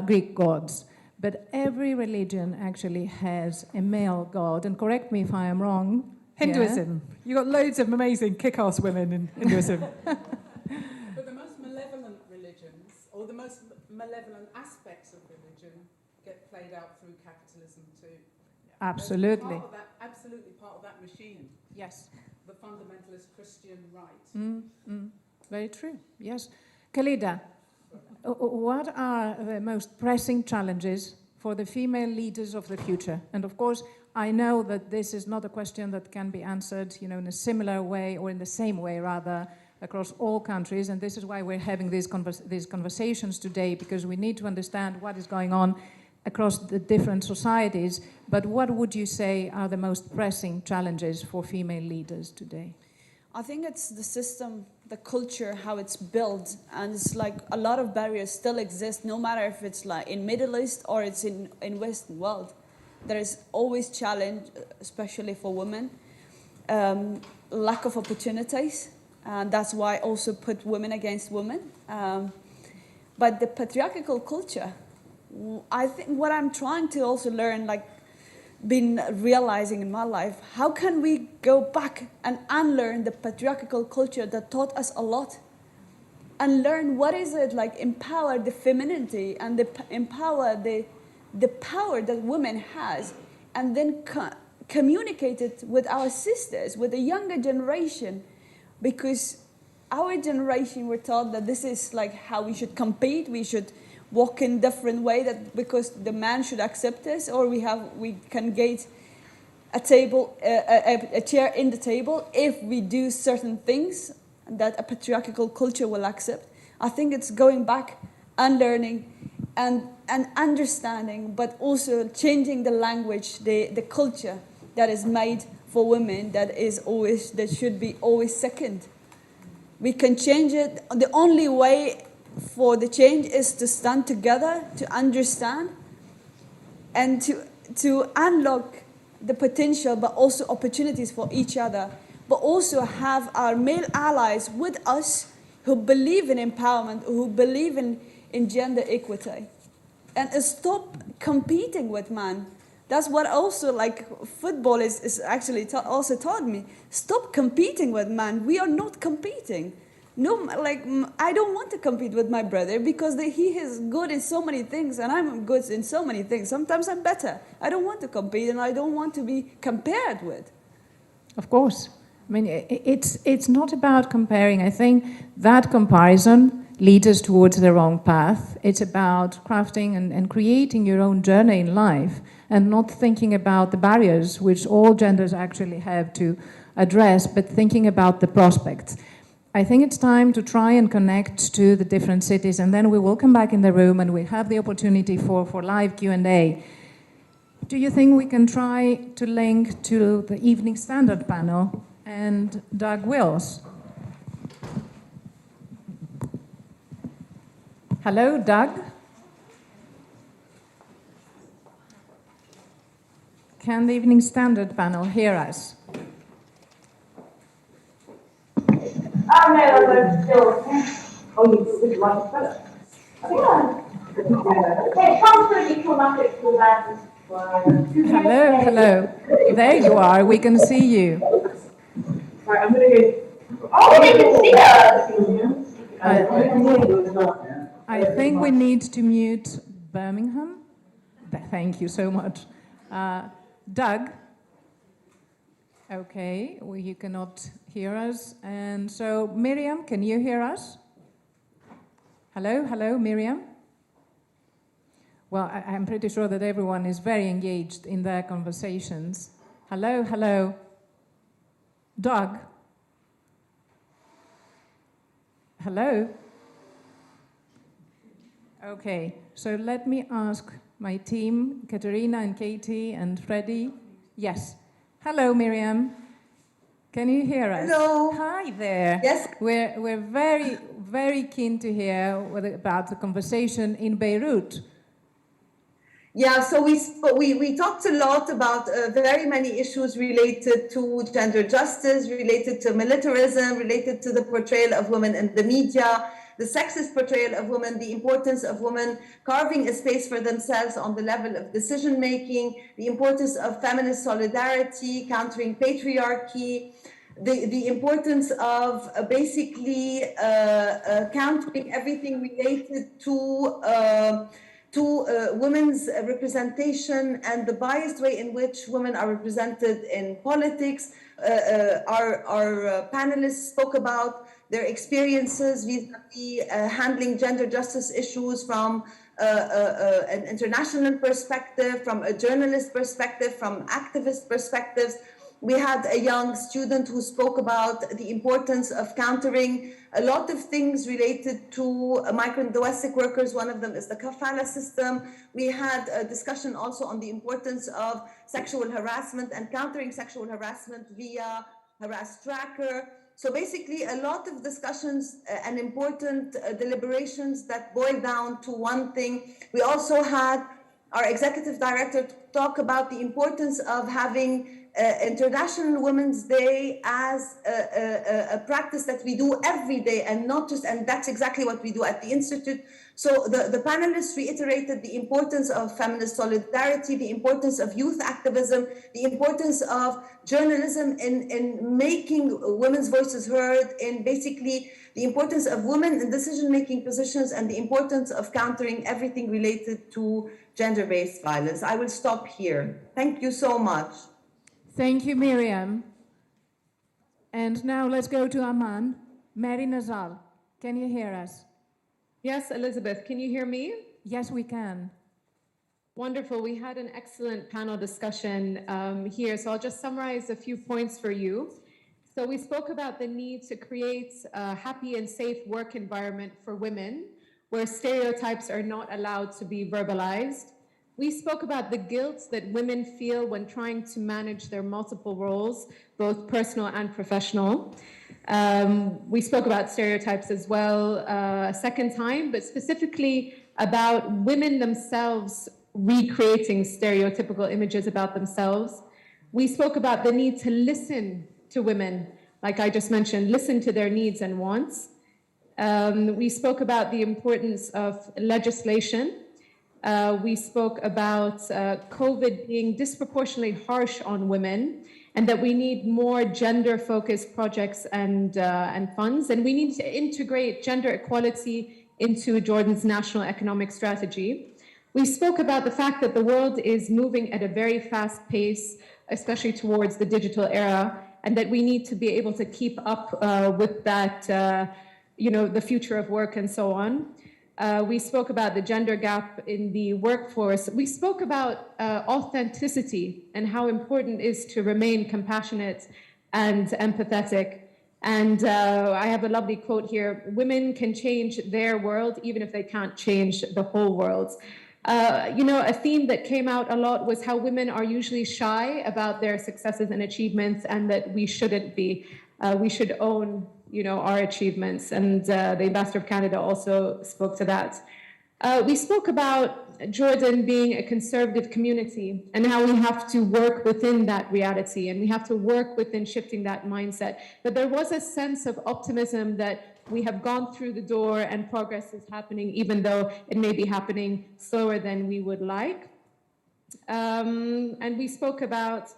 [SPEAKER 3] Greek gods. But every religion actually has a male god, and correct me if I am wrong.
[SPEAKER 16] Hinduism. Yeah? You've got loads of amazing kick-ass women in Hinduism.
[SPEAKER 8] But the most malevolent religions, or the most malevolent aspects of religion, get played out through capitalism too.
[SPEAKER 3] Absolutely.
[SPEAKER 8] Absolutely part of that machine.
[SPEAKER 3] Yes.
[SPEAKER 8] The fundamentalist Christian right.
[SPEAKER 3] Very true, yes. Khalida, what are the most pressing challenges for the female leaders of the future? And of course, I know that this is not a question that can be answered, in a similar way, or in the same way, rather, across all countries. And this is why we're having these conversations today, because we need to understand what is going on across the different societies. But what would you say are the most pressing challenges for female leaders today?
[SPEAKER 2] I think it's the system, the culture, how it's built, and it's like a lot of barriers still exist, no matter if it's like in Middle East or it's in Western world. There is always challenge, especially for women, lack of opportunities, and that's why I also put women against women. But the patriarchal culture, I think what I'm trying to also learn, like been realizing in my life, how can we go back and unlearn the patriarchal culture that taught us a lot, and learn what is it like, empower the femininity and empower the power that women has, and then communicate it with our sisters, with the younger generation, because our generation were taught that this is like how we should compete, we should walk in different way, that because the man should accept us, or we can get a table, a chair in the table if we do certain things that a patriarchal culture will accept. I think it's going back, unlearning, and understanding, but also changing the language, the culture that is made for women, that should be always second. We can change it. The only way for the change is to stand together, to understand, and to unlock the potential, but also opportunities for each other, but also have our male allies with us who believe in empowerment, who believe in gender equity, and stop competing with men. That's what also like football is actually also taught me. Stop competing with men. We are not competing. No, like I don't want to compete with my brother because he is good in so many things and I'm good in so many things. Sometimes I'm better. I don't want to compete and I don't want to be compared with.
[SPEAKER 3] Of course. I mean, it's not about comparing. I think that comparison leads us towards the wrong path. It's about crafting and creating your own journey in life and not thinking about the barriers which all genders actually have to address, but thinking about the prospects. I think it's time to try and connect to the different cities, and then we will come back in the room and we have the opportunity for live Q&A. Do you think we can try to link to the Evening Standard panel and Doug Wills? Hello, Doug. Can the Evening Standard panel hear us?
[SPEAKER 18] Oh, no, I'm still. Oh, you would like to fill it? Yeah. Okay, transfer diplomatic to that.
[SPEAKER 3] Hello, hello. There you are. We can see you.
[SPEAKER 18] Right, I'm going to go. Oh, they can see us!
[SPEAKER 3] I think we need to mute Birmingham. Thank you so much. Doug? Okay, well, you cannot hear us. And so, Miriam, can you hear us? Hello, hello, Miriam? Well, I'm pretty sure that everyone is very engaged in their conversations. Hello, hello. Doug? Hello? Okay, so let me ask my team, Katerina and Katie and Freddie. Yes. Hello, Miriam. Can you hear us?
[SPEAKER 12] Hello.
[SPEAKER 3] Hi there.
[SPEAKER 12] Yes.
[SPEAKER 3] We're very, very keen to hear about the conversation in Beirut.
[SPEAKER 12] Yeah, so we talked a lot about very many issues related to gender justice, related to militarism, related to the portrayal of women in the media, the sexist portrayal of women, the importance of women carving a space for themselves on the level of decision making, the importance of feminist solidarity, countering patriarchy, the importance of basically countering everything related to women's representation and the biased way in which women are represented in politics. Our panelists spoke about their experiences vis-a-vis handling gender justice issues from an international perspective, from a journalist perspective, from activist perspectives. We had a young student who spoke about the importance of countering a lot of things related to migrant domestic workers. One of them is the kafala system. We had a discussion also on the importance of sexual harassment and countering sexual harassment via Harass Tracker. So basically a lot of discussions and important deliberations that boil down to one thing. We also had our executive director talk about the importance of having International Women's Day as a practice that we do every day, and not just, and that's exactly what we do at the Institute. So the panelists reiterated the importance of feminist solidarity, the importance of youth activism, the importance of journalism in making women's voices heard, in basically the importance of women in decision-making positions, and the importance of countering everything related to gender-based violence. I will stop here. Thank you so much.
[SPEAKER 3] Thank you, Miriam. And now let's go to Amman. Mary Nazal, can you hear us?
[SPEAKER 9] Yes, Elizabeth, can you hear me?
[SPEAKER 3] Yes, we can.
[SPEAKER 9] Wonderful. We had an excellent panel discussion here, so I'll just summarize a few points for you. So we spoke about the need to create a happy and safe work environment for women, where stereotypes are not allowed to be verbalized. We spoke about the guilt that women feel when trying to manage their multiple roles, both personal and professional. We spoke about stereotypes as well a second time, but specifically about women themselves recreating stereotypical images about themselves. We spoke about the need to listen to women, like I just mentioned, listen to their needs and wants. We spoke about the importance of legislation. We spoke about COVID being disproportionately harsh on women, and that we need more gender-focused projects and funds, and we need to integrate gender equality into Jordan's national economic strategy. We spoke about the fact that the world is moving at a very fast pace, especially towards the digital era, and that we need to be able to keep up with that, the future of work and so on. We spoke about the gender gap in the workforce. We spoke about authenticity and how important it is to remain compassionate and empathetic. And I have a lovely quote here: women can change their world even if they can't change the whole world. A theme that came out a lot was how women are usually shy about their successes and achievements, and that we shouldn't be. We should own our achievements, and the Ambassador of Canada also spoke to that. We spoke about Jordan being a conservative community and how we have to work within that reality, and we have to work within shifting that mindset. But there was a sense of optimism that we have gone through the door and progress is happening, even though it may be happening slower than we would like. And we spoke about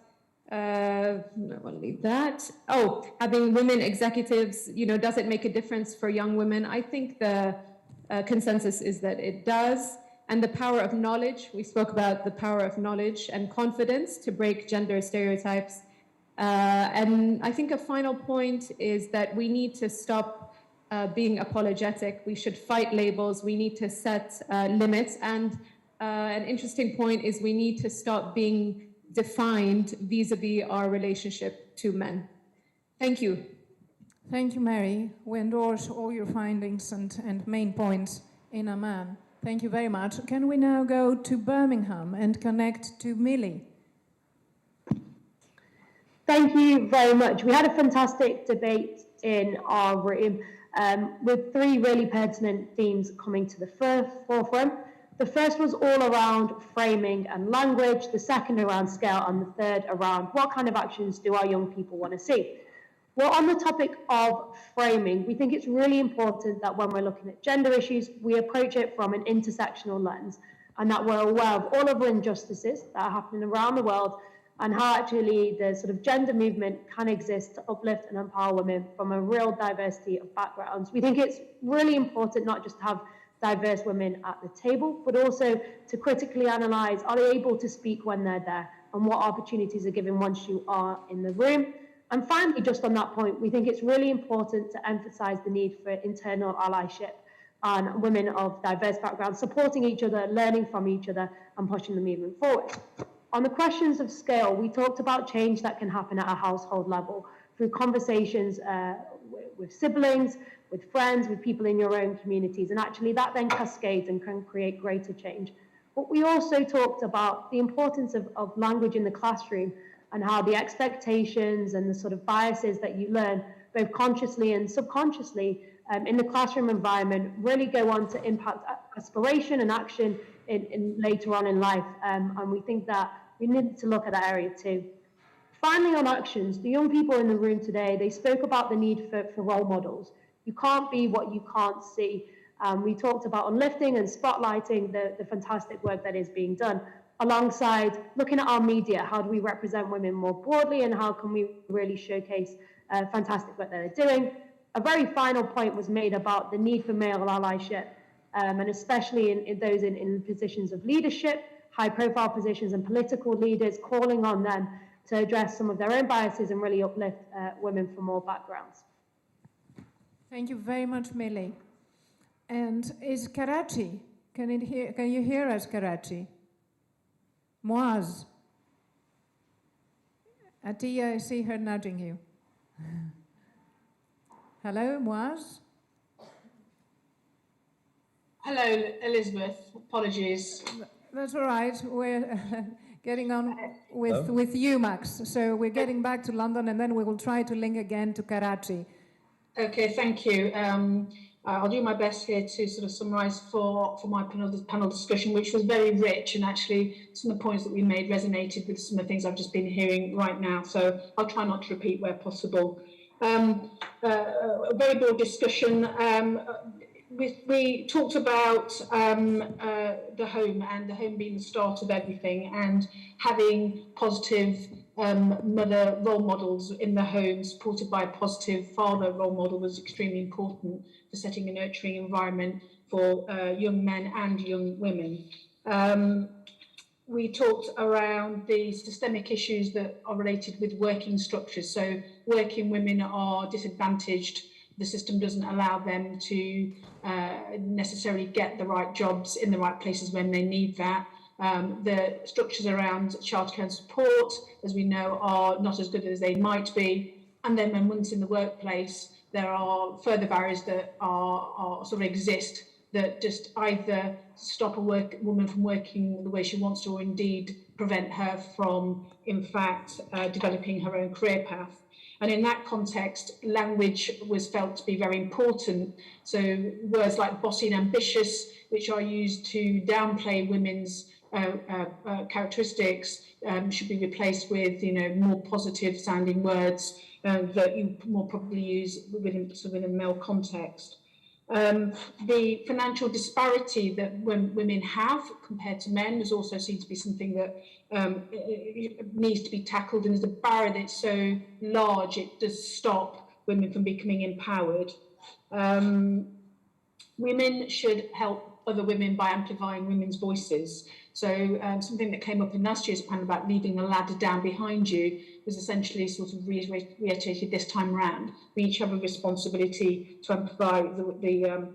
[SPEAKER 9] I want to leave that. Oh, having women executives, does it make a difference for young women? I think the consensus is that it does. And the power of knowledge, we spoke about the power of knowledge and confidence to break gender stereotypes. And I think a final point is that we need to stop being apologetic. We should fight labels. We need to set limits. And an interesting point is we need to stop being defined vis-a-vis our relationship to men. Thank you.
[SPEAKER 3] Thank you, Mary. We endorse all your findings and main points in Amman. Thank you very much. Can we now go to Birmingham and connect to Millie?
[SPEAKER 14] Thank you very much. We had a fantastic debate in our room with three really pertinent themes coming to the forefront. The first was all around framing and language, the second around scale, and the third around what kind of actions do our young people want to see. Well, on the topic of framing, we think it's really important that when we're looking at gender issues, we approach it from an intersectional lens, and that we're aware of all of the injustices that are happening around the world, and how actually the sort of gender movement can exist to uplift and empower women from a real diversity of backgrounds. We think it's really important not just to have diverse women at the table, but also to critically analyse, are they able to speak when they're there, and what opportunities are given once you are in the room. And finally, just on that point, we think it's really important to emphasise the need for internal allyship, and women of diverse backgrounds supporting each other, learning from each other, and pushing the movement forward. On the questions of scale, we talked about change that can happen at a household level through conversations with siblings, with friends, with people in your own communities, and actually that then cascades and can create greater change. But we also talked about the importance of language in the classroom and how the expectations and the sort of biases that you learn, both consciously and subconsciously, in the classroom environment really go on to impact aspiration and action in later on in life. And we think that we need to look at that area too. Finally, on actions, the young people in the room today, they spoke about the need for role models. You can't be what you can't see. We talked about uplifting and spotlighting the fantastic work that is being done, alongside looking at our media. How do we represent women more broadly, and how can we really showcase fantastic work that they're doing? A very final point was made about the need for male allyship, and especially in those in positions of leadership, high-profile positions, and political leaders, calling on them to address some of their own biases and really uplift women from all backgrounds.
[SPEAKER 3] Thank you very much, Millie. And is Karachi? Can you hear us, Karachi? Moaz. Atiya, I see her nudging you. Hello, Moaz?
[SPEAKER 13] Hello, Elizabeth. Apologies.
[SPEAKER 3] That's all right. We're getting on with you, Max. So we're getting back to London, and then we will try to link again to Karachi.
[SPEAKER 13] Okay, thank you. I'll do my best here to sort of summarise for my panel discussion, which was very rich, and actually some of the points that we made resonated with some of the things I've just been hearing right now. So I'll try not to repeat where possible. A very broad discussion. We talked about the home, and the home being the start of everything, and having positive mother role models in the home, supported by a positive father role model, was extremely important for setting a nurturing environment for young men and young women. We talked around the systemic issues that are related with working structures. So working women are disadvantaged. The system doesn't allow them to necessarily get the right jobs in the right places when they need that. The structures around childcare and support, as we know, are not as good as they might be. And then when one's in the workplace, there are further barriers that are sort of exist that just either stop a woman from working the way she wants to, or indeed prevent her from, in fact, developing her own career path. And in that context, language was felt to be very important. So words like bossy and ambitious, which are used to downplay women's characteristics, should be replaced with, more positive sounding words that you more probably use within a male context. The financial disparity that women have compared to men was also seen to be something that needs to be tackled, and as a barrier that's so large, it does stop women from becoming empowered. Women should help other women by amplifying women's voices. So something that came up in last year's panel about leaving the ladder down behind you was essentially sort of reiterated this time round. We each have a responsibility to amplify the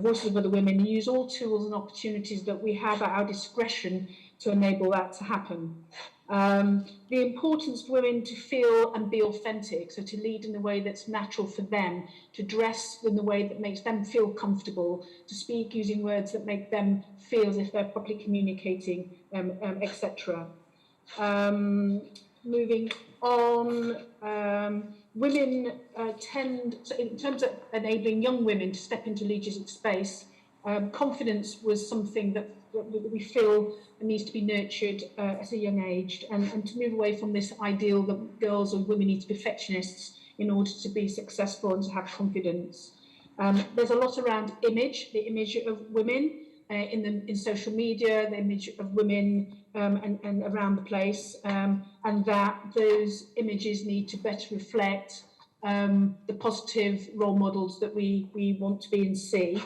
[SPEAKER 13] voices of other women and use all tools and opportunities that we have at our discretion to enable that to happen. The importance for women to feel and be authentic, so to lead in a way that's natural for them, to dress in the way that makes them feel comfortable, to speak using words that make them feel as if they're properly communicating, etc. Moving on, women tend, so in terms of enabling young women to step into leadership space, confidence was something that we feel needs to be nurtured at a young age, and to move away from this ideal that girls and women need to be perfectionists in order to be successful and to have confidence. There's a lot around image, the image of women in social media, the image of women and around the place, and that those images need to better reflect the positive role models that we want to be and see.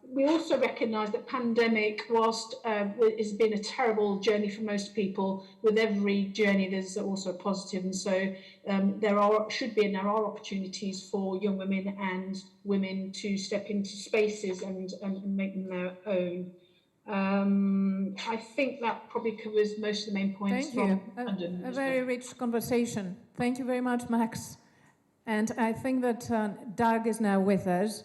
[SPEAKER 13] we also recognise that pandemic, whilst has been a terrible journey for most people, with every journey there's also a positive, and so there are opportunities for young women and women to step into spaces and make them their own. I think that probably covers most of the main points.
[SPEAKER 16] Thank you. A very rich conversation. Thank you very much, Max. And I think that Doug is now with us.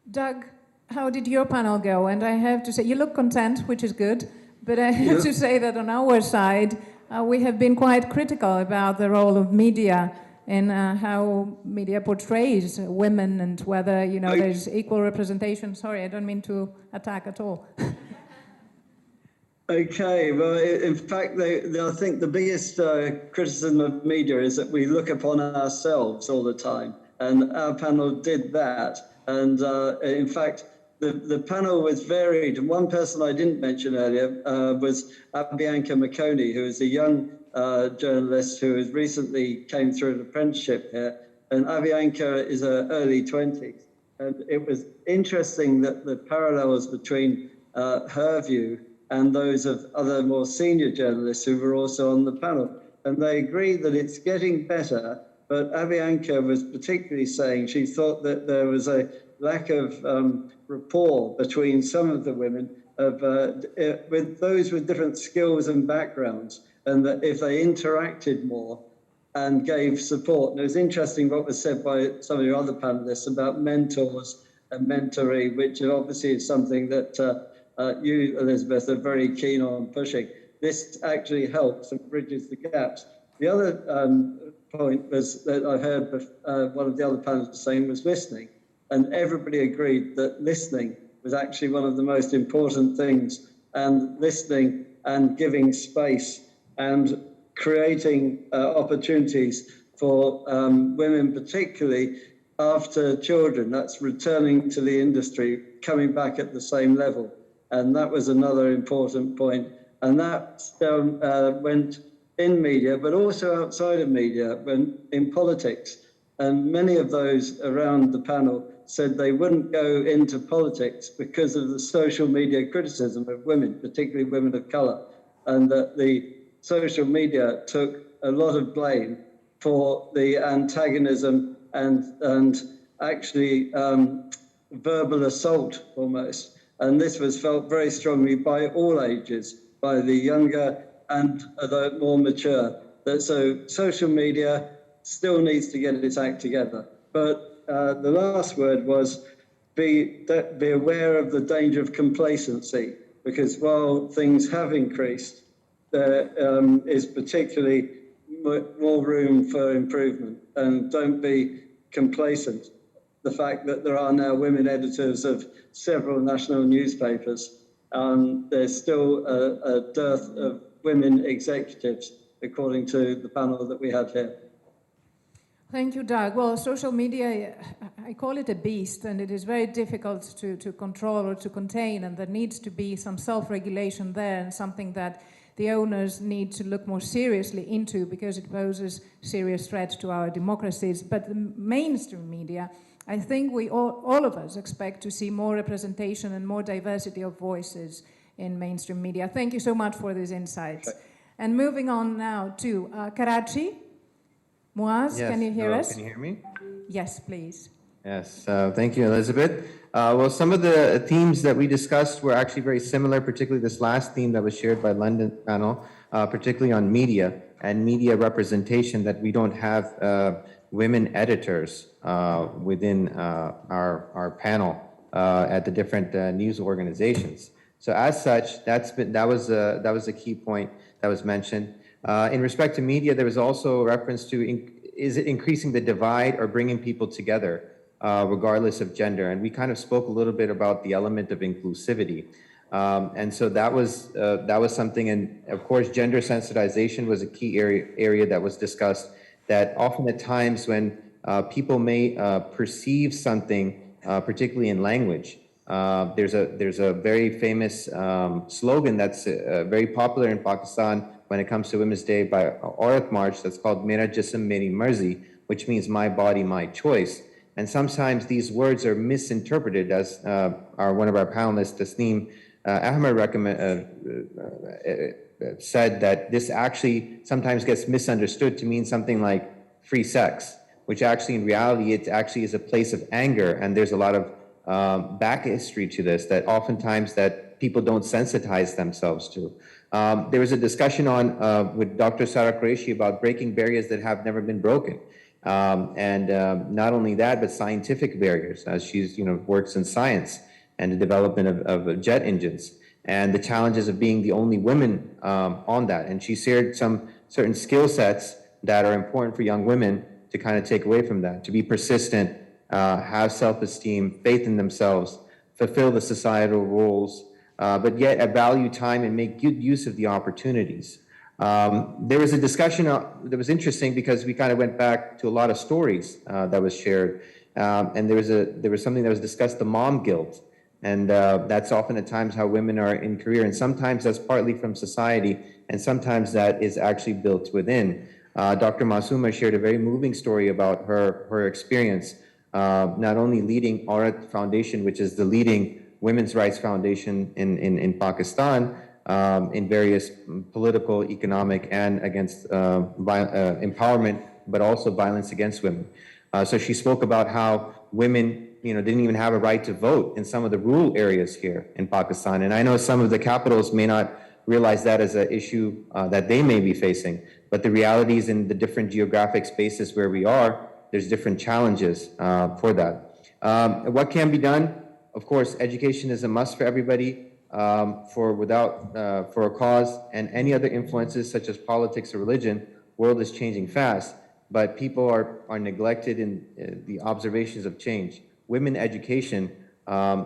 [SPEAKER 16] Doug, how did your panel go? And I have to say, you look content, which is good, but I have to say that on our side, we have been quite critical about the role of media in how media portrays women and whether, there's equal representation. Sorry, I don't mean to attack at all.
[SPEAKER 7] Okay, well, in fact, I think the biggest criticism of media is that we look upon ourselves all the time, and our panel did that. And in fact, the panel was varied. And one person I didn't mention earlier was Bianca McConey, who is a young journalist who has recently came through an apprenticeship here. And Bianca is her early 20s. And it was interesting that the parallels between her view and those of other more senior journalists who were also on the panel. And they agreed that it's getting better, but Bianca was particularly saying she thought that there was a lack of rapport between some of the women with those with different skills and backgrounds, and that if they interacted more and gave support. And it was interesting what was said by some of your other panelists about mentors and mentoring, which obviously is something that you, Elizabeth, are very keen on pushing. This actually helps and bridges the gaps. The other point was that I heard one of the other panelists saying was listening, and everybody agreed that listening was actually one of the most important things, and listening and giving space and creating opportunities for women, particularly after children. That's returning to the industry, coming back at the same level. And that was another important point. And that went in media, but also outside of media, in politics. And many of those around the panel said they wouldn't go into politics because of the social media criticism of women, particularly women of colour, and that the social media took a lot of blame for the antagonism and actually verbal assault almost. And this was felt very strongly by all ages, by the younger and the more mature. So social media still needs to get its act together. But the last word was be aware of the danger of complacency, because while things have increased, there is particularly more room for improvement. And don't be complacent. The fact that there are now women editors of several national newspapers, there's still a dearth of women executives, according to the panel that we had here.
[SPEAKER 16] Thank you, Doug. Well, social media, I call it a beast, and it is very difficult to control or to contain, and there needs to be some self-regulation there, and something that the owners need to look more seriously into, because it poses serious threat to our democracies. But the mainstream media, I think we all of us expect to see more representation and more diversity of voices in mainstream media. Thank you so much for these insights. Okay. And moving on now to Karachi. Muaz,
[SPEAKER 11] yes,
[SPEAKER 16] can you hear us?
[SPEAKER 11] Can you hear me?
[SPEAKER 16] Yes, please.
[SPEAKER 11] Yes, thank you, Elizabeth. Well, some of the themes that we discussed were actually very similar, particularly this last theme that was shared by London panel, particularly on media and media representation, that we don't have women editors within our panel at the different news organizations. So as such, that was a key point that was mentioned. In respect to media, there was also a reference to is it increasing the divide or bringing people together, regardless of gender? And we kind of spoke a little bit about the element of inclusivity. And so that was something, and of course, gender sensitization was a key area that was discussed, that often at times when people may perceive something, particularly in language, there's a very famous slogan that's very popular in Pakistan when it comes to Women's Day by Aurat March, that's called Mera Jism Meri Marzi, which means my body, my choice. And sometimes these words are misinterpreted, as one of our panelists, Tasneem Ahmed, said that this actually sometimes gets misunderstood to mean something like free sex, which actually in reality, it actually is a place of anger. And there's a lot of back history to this that oftentimes that people don't sensitize themselves to. There was a discussion on with Dr. Sara Qureshi about breaking barriers that have never been broken. Not only that, but scientific barriers, as she's, works in science and the development of jet engines, and the challenges of being the only women on that. And she shared some certain skill sets that are important for young women to kind of take away from that, to be persistent, have self-esteem, faith in themselves, fulfill the societal roles, but yet value time and make good use of the opportunities. There was a discussion that was interesting because we kind of went back to a lot of stories that was shared, and there was something that was discussed, the mom guilt, and that's often at times how women are in career, and sometimes that's partly from society, and sometimes that is actually built within. Dr. Masooma shared a very moving story about her experience, not only leading Aurat Foundation, which is the leading women's rights foundation in Pakistan, in various political, economic, and against empowerment, but also violence against women. So she spoke about how women, didn't even have a right to vote in some of the rural areas here in Pakistan. And I know some of the capitals may not realize that as an issue that they may be facing, but the realities in the different geographic spaces where we are, there's different challenges for that. What can be done? Of course, education is a must for everybody. For a cause, and any other influences such as politics or religion, world is changing fast, but people are neglected in the observations of change. Women education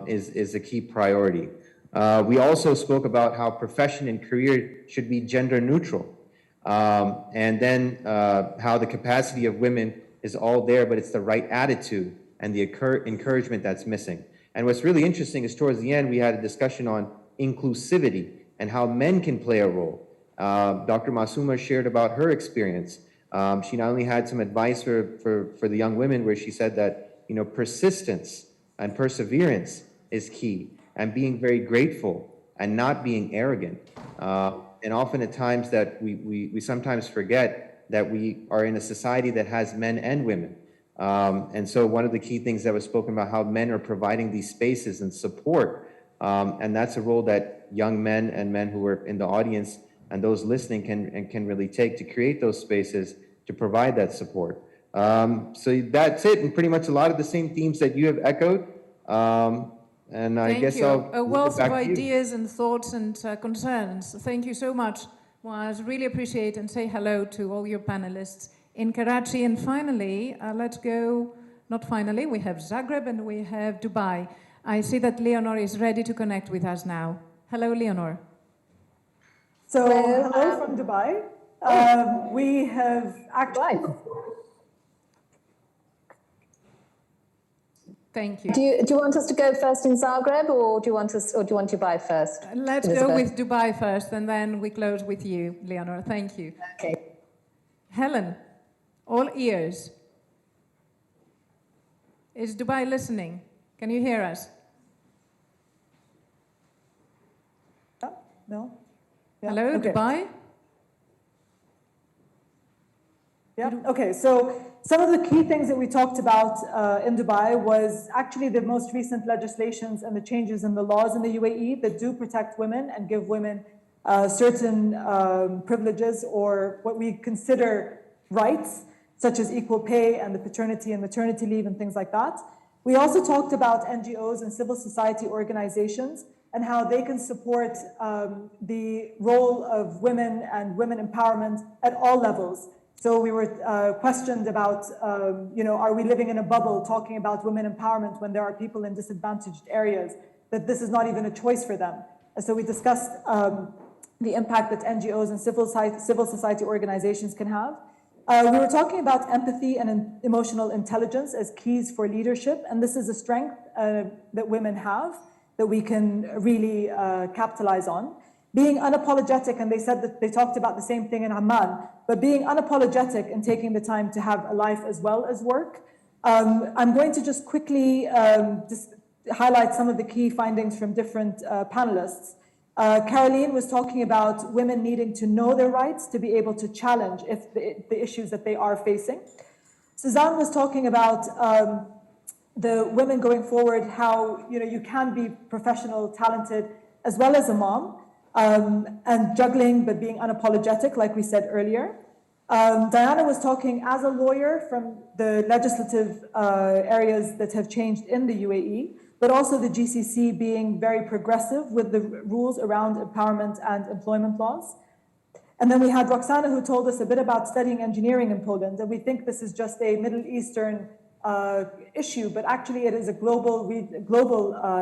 [SPEAKER 11] is a key priority. We also spoke about how profession and career should be gender neutral, and then how the capacity of women is all there, but it's the right attitude and the encouragement that's missing. And what's really interesting is towards the end, we had a discussion on inclusivity and how men can play a role. Dr. Masooma shared about her experience. She not only had some advice for the young women where she said that, persistence and perseverance is key, and being very grateful and not being arrogant. And often at times that we sometimes forget that we are in a society that has men and women. And so one of the key things that was spoken about how men are providing these spaces and support, and that's a role that young men and men who are in the audience and those listening can really take to create those spaces to provide that support. So that's it, and pretty much a lot of the same themes that you have echoed. And I
[SPEAKER 3] Thank
[SPEAKER 11] guess
[SPEAKER 3] you.
[SPEAKER 11] I'll
[SPEAKER 3] A wealth
[SPEAKER 11] back
[SPEAKER 3] of
[SPEAKER 11] to you.
[SPEAKER 3] ideas and thoughts and concerns. Thank you so much. Well, I really appreciate and say hello to all your panelists in Karachi. And finally, let's go, not finally, we have Zagreb and we have Dubai. I see that Leonor is ready to connect with us now. Hello, Leonor.
[SPEAKER 10] So, hello from Dubai. We have actually...
[SPEAKER 3] Thank you.
[SPEAKER 6] Do you want us to go first in Zagreb, or do you want Dubai first?
[SPEAKER 3] Let's go with Dubai first, and then we close with you, Leonor. Thank you.
[SPEAKER 6] Okay.
[SPEAKER 3] Helen, all ears. Is Dubai listening? Can you hear us?
[SPEAKER 10] No? Yeah.
[SPEAKER 3] Hello,
[SPEAKER 10] Okay.
[SPEAKER 3] Dubai?
[SPEAKER 10] Yeah, okay, so some of the key things that we talked about in Dubai was actually the most recent legislations and the changes in the laws in the UAE that do protect women and give women certain privileges or what we consider rights, such as equal pay and the paternity and maternity leave and things like that. We also talked about NGOs and civil society organizations and how they can support the role of women and women empowerment at all levels. So we were questioned about, are we living in a bubble talking about women empowerment when there are people in disadvantaged areas, that this is not even a choice for them. And so we discussed the impact that NGOs and civil society organizations can have. We were talking about empathy and emotional intelligence as keys for leadership, and this is a strength that women have that we can really capitalize on. Being unapologetic, and they said that they talked about the same thing in Amman, but being unapologetic and taking the time to have a life as well as work. I'm going to just quickly just highlight some of the key findings from different panelists. Caroline was talking about women needing to know their rights to be able to challenge if the issues that they are facing. Suzanne was talking about the women going forward, how you can be professional, talented, as well as a mom, and juggling but being unapologetic, like we said earlier. Diana was talking as a lawyer from the legislative areas that have changed in the UAE, but also the GCC being very progressive with the rules around empowerment and employment laws. And then we had Roxana, who told us a bit about studying engineering in Poland, and we think this is just a Middle Eastern issue, but actually it is a global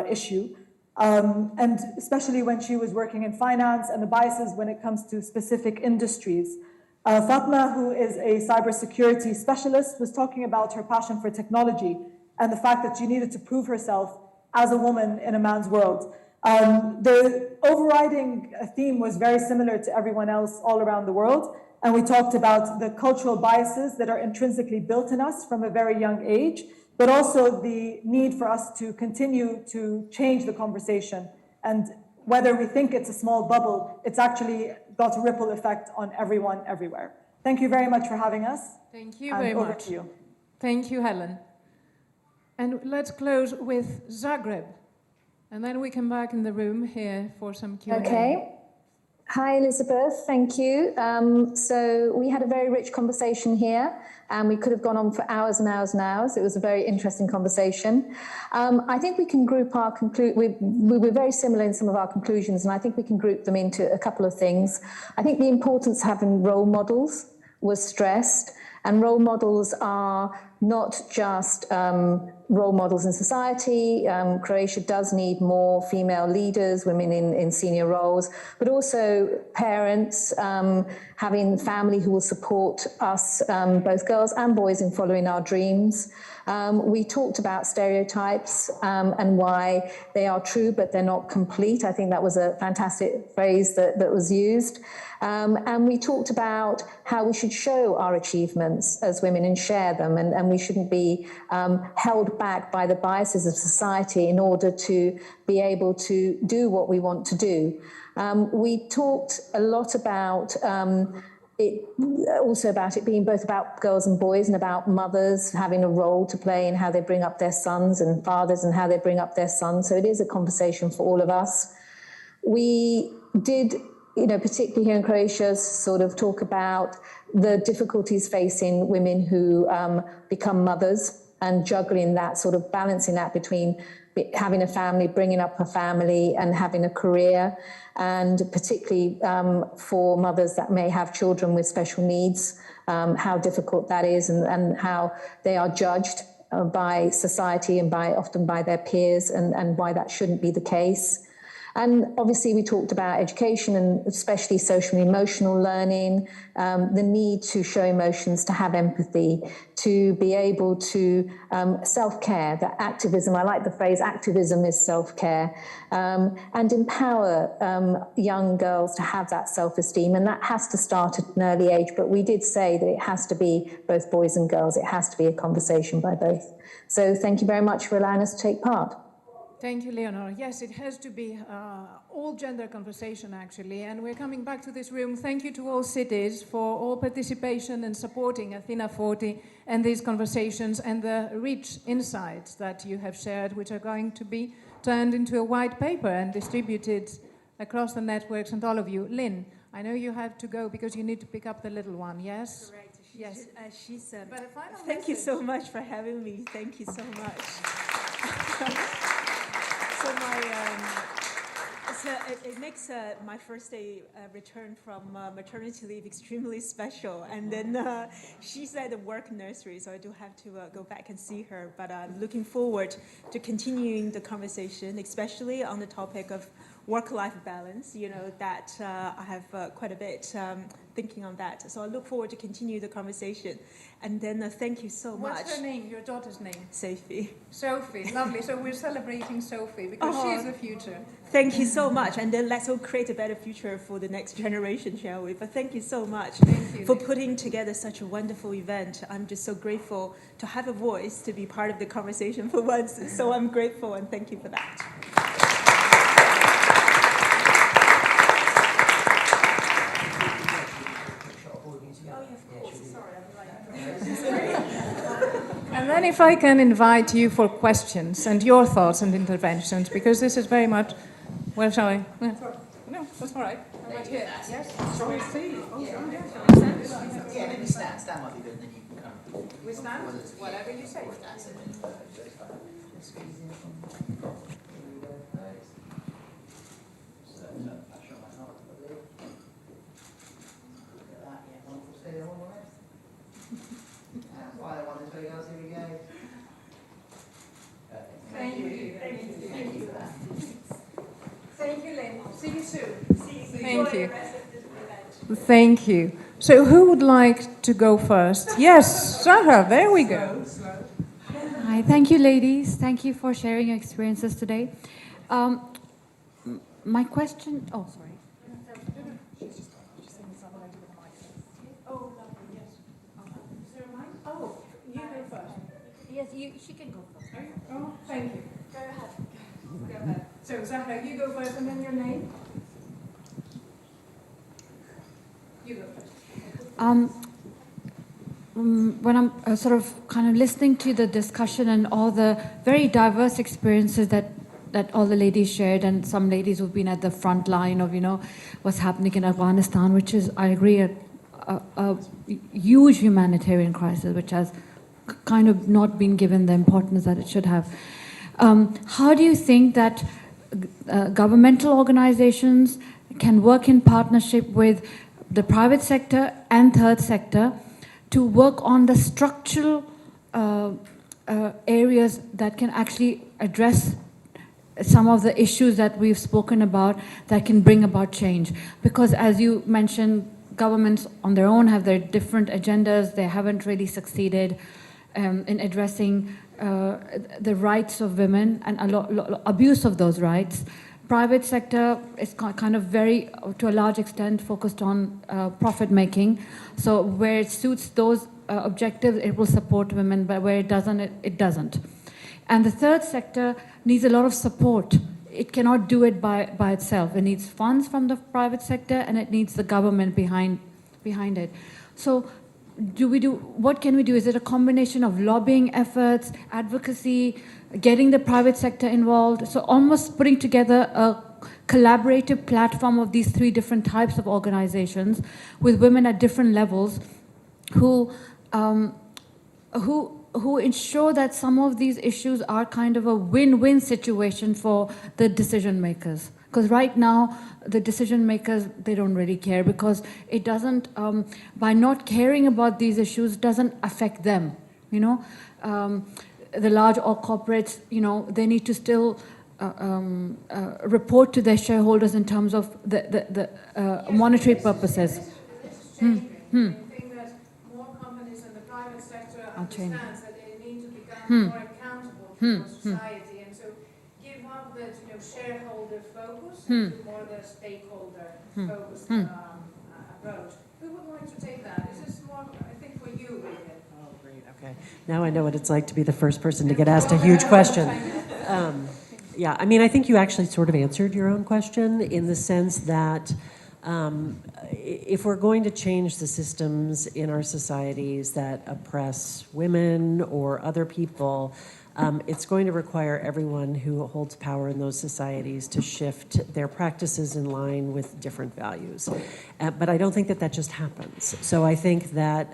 [SPEAKER 10] issue. And especially when she was working in finance and the biases when it comes to specific industries. Fatma, who is a cybersecurity specialist, was talking about her passion for technology and the fact that she needed to prove herself as a woman in a man's world. The overriding theme was very similar to everyone else all around the world. And we talked about the cultural biases that are intrinsically built in us from a very young age, but also the need for us to continue to change the conversation. And whether we think it's a small bubble, it's actually got a ripple effect on everyone, everywhere. Thank you very much for having us.
[SPEAKER 3] Thank you very much.
[SPEAKER 10] Over to you.
[SPEAKER 3] Thank you, Helen. And let's close with Zagreb. And then we come back in the room here for some Q&A.
[SPEAKER 6] Okay. Hi, Elizabeth. Thank you. So we had a very rich conversation here, and we could have gone on for hours and hours and hours. It was a very interesting conversation. I think we can group our we're very similar in some of our conclusions, and I think we can group them into a couple of things. I think the importance of having role models was stressed, and role models are not just role models in society. Croatia does need more female leaders, women in senior roles, but also parents, having family who will support us, both girls and boys, in following our dreams. We talked about stereotypes and why they are true, but they're not complete. I think that was a fantastic phrase that was used. And we talked about how we should show our achievements as women and share them, and we shouldn't be held back by the biases of society in order to be able to do what we want to do. We talked a lot about it being both about girls and boys and about mothers having a role to play in how they bring up their sons, and fathers and how they bring up their sons. So it is a conversation for all of us. We did, particularly here in Croatia, sort of talk about the difficulties facing women who become mothers, and juggling that, sort of balancing that between having a family, bringing up a family, and having a career, and particularly for mothers that may have children with special needs, how difficult that is, and how they are judged by society and often by their peers, and why that shouldn't be the case. And obviously we talked about education, and especially social and emotional learning, the need to show emotions, to have empathy, to be able to self-care, that activism, I like the phrase, activism is self-care, and empower young girls to have that self-esteem. And that has to start at an early age, but we did say that it has to be both boys and girls. It has to be a conversation by both. So thank you very much for allowing us to take part.
[SPEAKER 3] Thank you, Leonor. Yes, it has to be all-gender conversation, actually. And we're coming back to this room. Thank you to all cities for all participation and supporting Athena40 and these conversations, and the rich insights that you have shared, which are going to be turned into a white paper and distributed across the networks and all of you. Lynn, I know you have to go because you need to pick up the little one, yes?
[SPEAKER 17] Correct.
[SPEAKER 3] Yes.
[SPEAKER 17] She's
[SPEAKER 3] But a final
[SPEAKER 17] thank you
[SPEAKER 3] message.
[SPEAKER 17] so much for having me. Thank you so much. So it makes my first day return from maternity leave extremely special. And then she's at the work nursery, so I do have to go back and see her. But I'm looking forward to continuing the conversation, especially on the topic of work-life balance, that I have quite a bit thinking on that. So I look forward to continue the conversation. And then thank you so much.
[SPEAKER 3] What's her name, your daughter's name?
[SPEAKER 17] Sophie.
[SPEAKER 3] Sophie, lovely. So we're celebrating Sophie because she is the future.
[SPEAKER 17] Thank you so much. And then let's all create a better future for the next generation, shall we? But thank you so much for putting together such a wonderful event. I'm just so grateful to have a voice to be part of the conversation for once. So I'm grateful and thank you for that.
[SPEAKER 3] And then if I can invite you for questions and your thoughts and interventions, because this is very much, well, shall I? Yeah. No, that's all right. I'm right here. Yes? Shall we see? Oh, yeah,
[SPEAKER 19] maybe stand. Stand might be good, and then you can come.
[SPEAKER 3] We stand? Whatever you say.
[SPEAKER 19] Thank you.
[SPEAKER 3] Thank you, Lynn. See you soon.
[SPEAKER 17] Thank you.
[SPEAKER 3] Thank you. So who would like to go first? Yes, Sarah, there we go.
[SPEAKER 20] Hi, thank you, ladies. Thank you for sharing your experiences today. My question, oh, sorry.
[SPEAKER 3] Oh, you go first.
[SPEAKER 20] Yes, she can go first.
[SPEAKER 3] Oh, thank you.
[SPEAKER 20] Go ahead.
[SPEAKER 3] Go ahead. So, Zahra, you go first, and then your name? You go first.
[SPEAKER 20] When I'm sort of kind of listening to the discussion and all the very diverse experiences that all the ladies shared, and some ladies who've been at the front line of, what's happening in Afghanistan, which is, I agree, a huge humanitarian crisis, which has kind of not been given the importance that it should have. How do you think that governmental organizations can work in partnership with the private sector and third sector to work on the structural areas that can actually address some of the issues that we've spoken about that can bring about change? Because as you mentioned, governments on their own have their different agendas. They haven't really succeeded in addressing the rights of women and abuse of those rights. Private sector is kind of very, to a large extent, focused on profit making. So where it suits those objectives, it will support women, but where it doesn't, it doesn't. And the third sector needs a lot of support. It cannot do it by itself. It needs funds from the private sector, and it needs the government behind it. So what can we do? Is it a combination of lobbying efforts, advocacy, getting the private sector involved? So almost putting together a collaborative platform of these three different types of organizations with women at different levels who ensure that some of these issues are kind of a win-win situation for the decision makers. Because right now, the decision makers, they don't really care, because it doesn't, by not caring about these issues, doesn't affect them, The large corporates, they need to still report to their shareholders in terms of the monetary purposes.
[SPEAKER 3] I think that more companies in the private sector understand that they need to become more accountable to society, and so give up that shareholder focus and to more the stakeholder focused approach. Who would like to take that? This is more, I think, for you, Regan.
[SPEAKER 15] Oh, great. Okay. Now I know what it's like to be the first person to get asked a huge question. Yeah, I mean, I think you actually sort of answered your own question in the sense that if we're going to change the systems in our societies that oppress women or other people, it's going to require everyone who holds power in those societies to shift their practices in line with different values. But I don't think that just happens. So I think that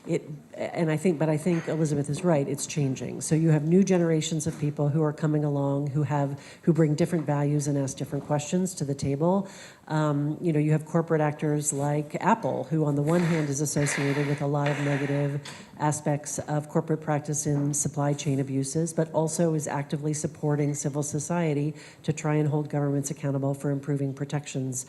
[SPEAKER 15] I think Elizabeth is right, it's changing. So you have new generations of people who are coming along who bring different values and ask different questions to the table. You have corporate actors like Apple, who on the one hand is associated with a lot of negative aspects of corporate practice in supply chain abuses, but also is actively supporting civil society to try and hold governments accountable for improving protections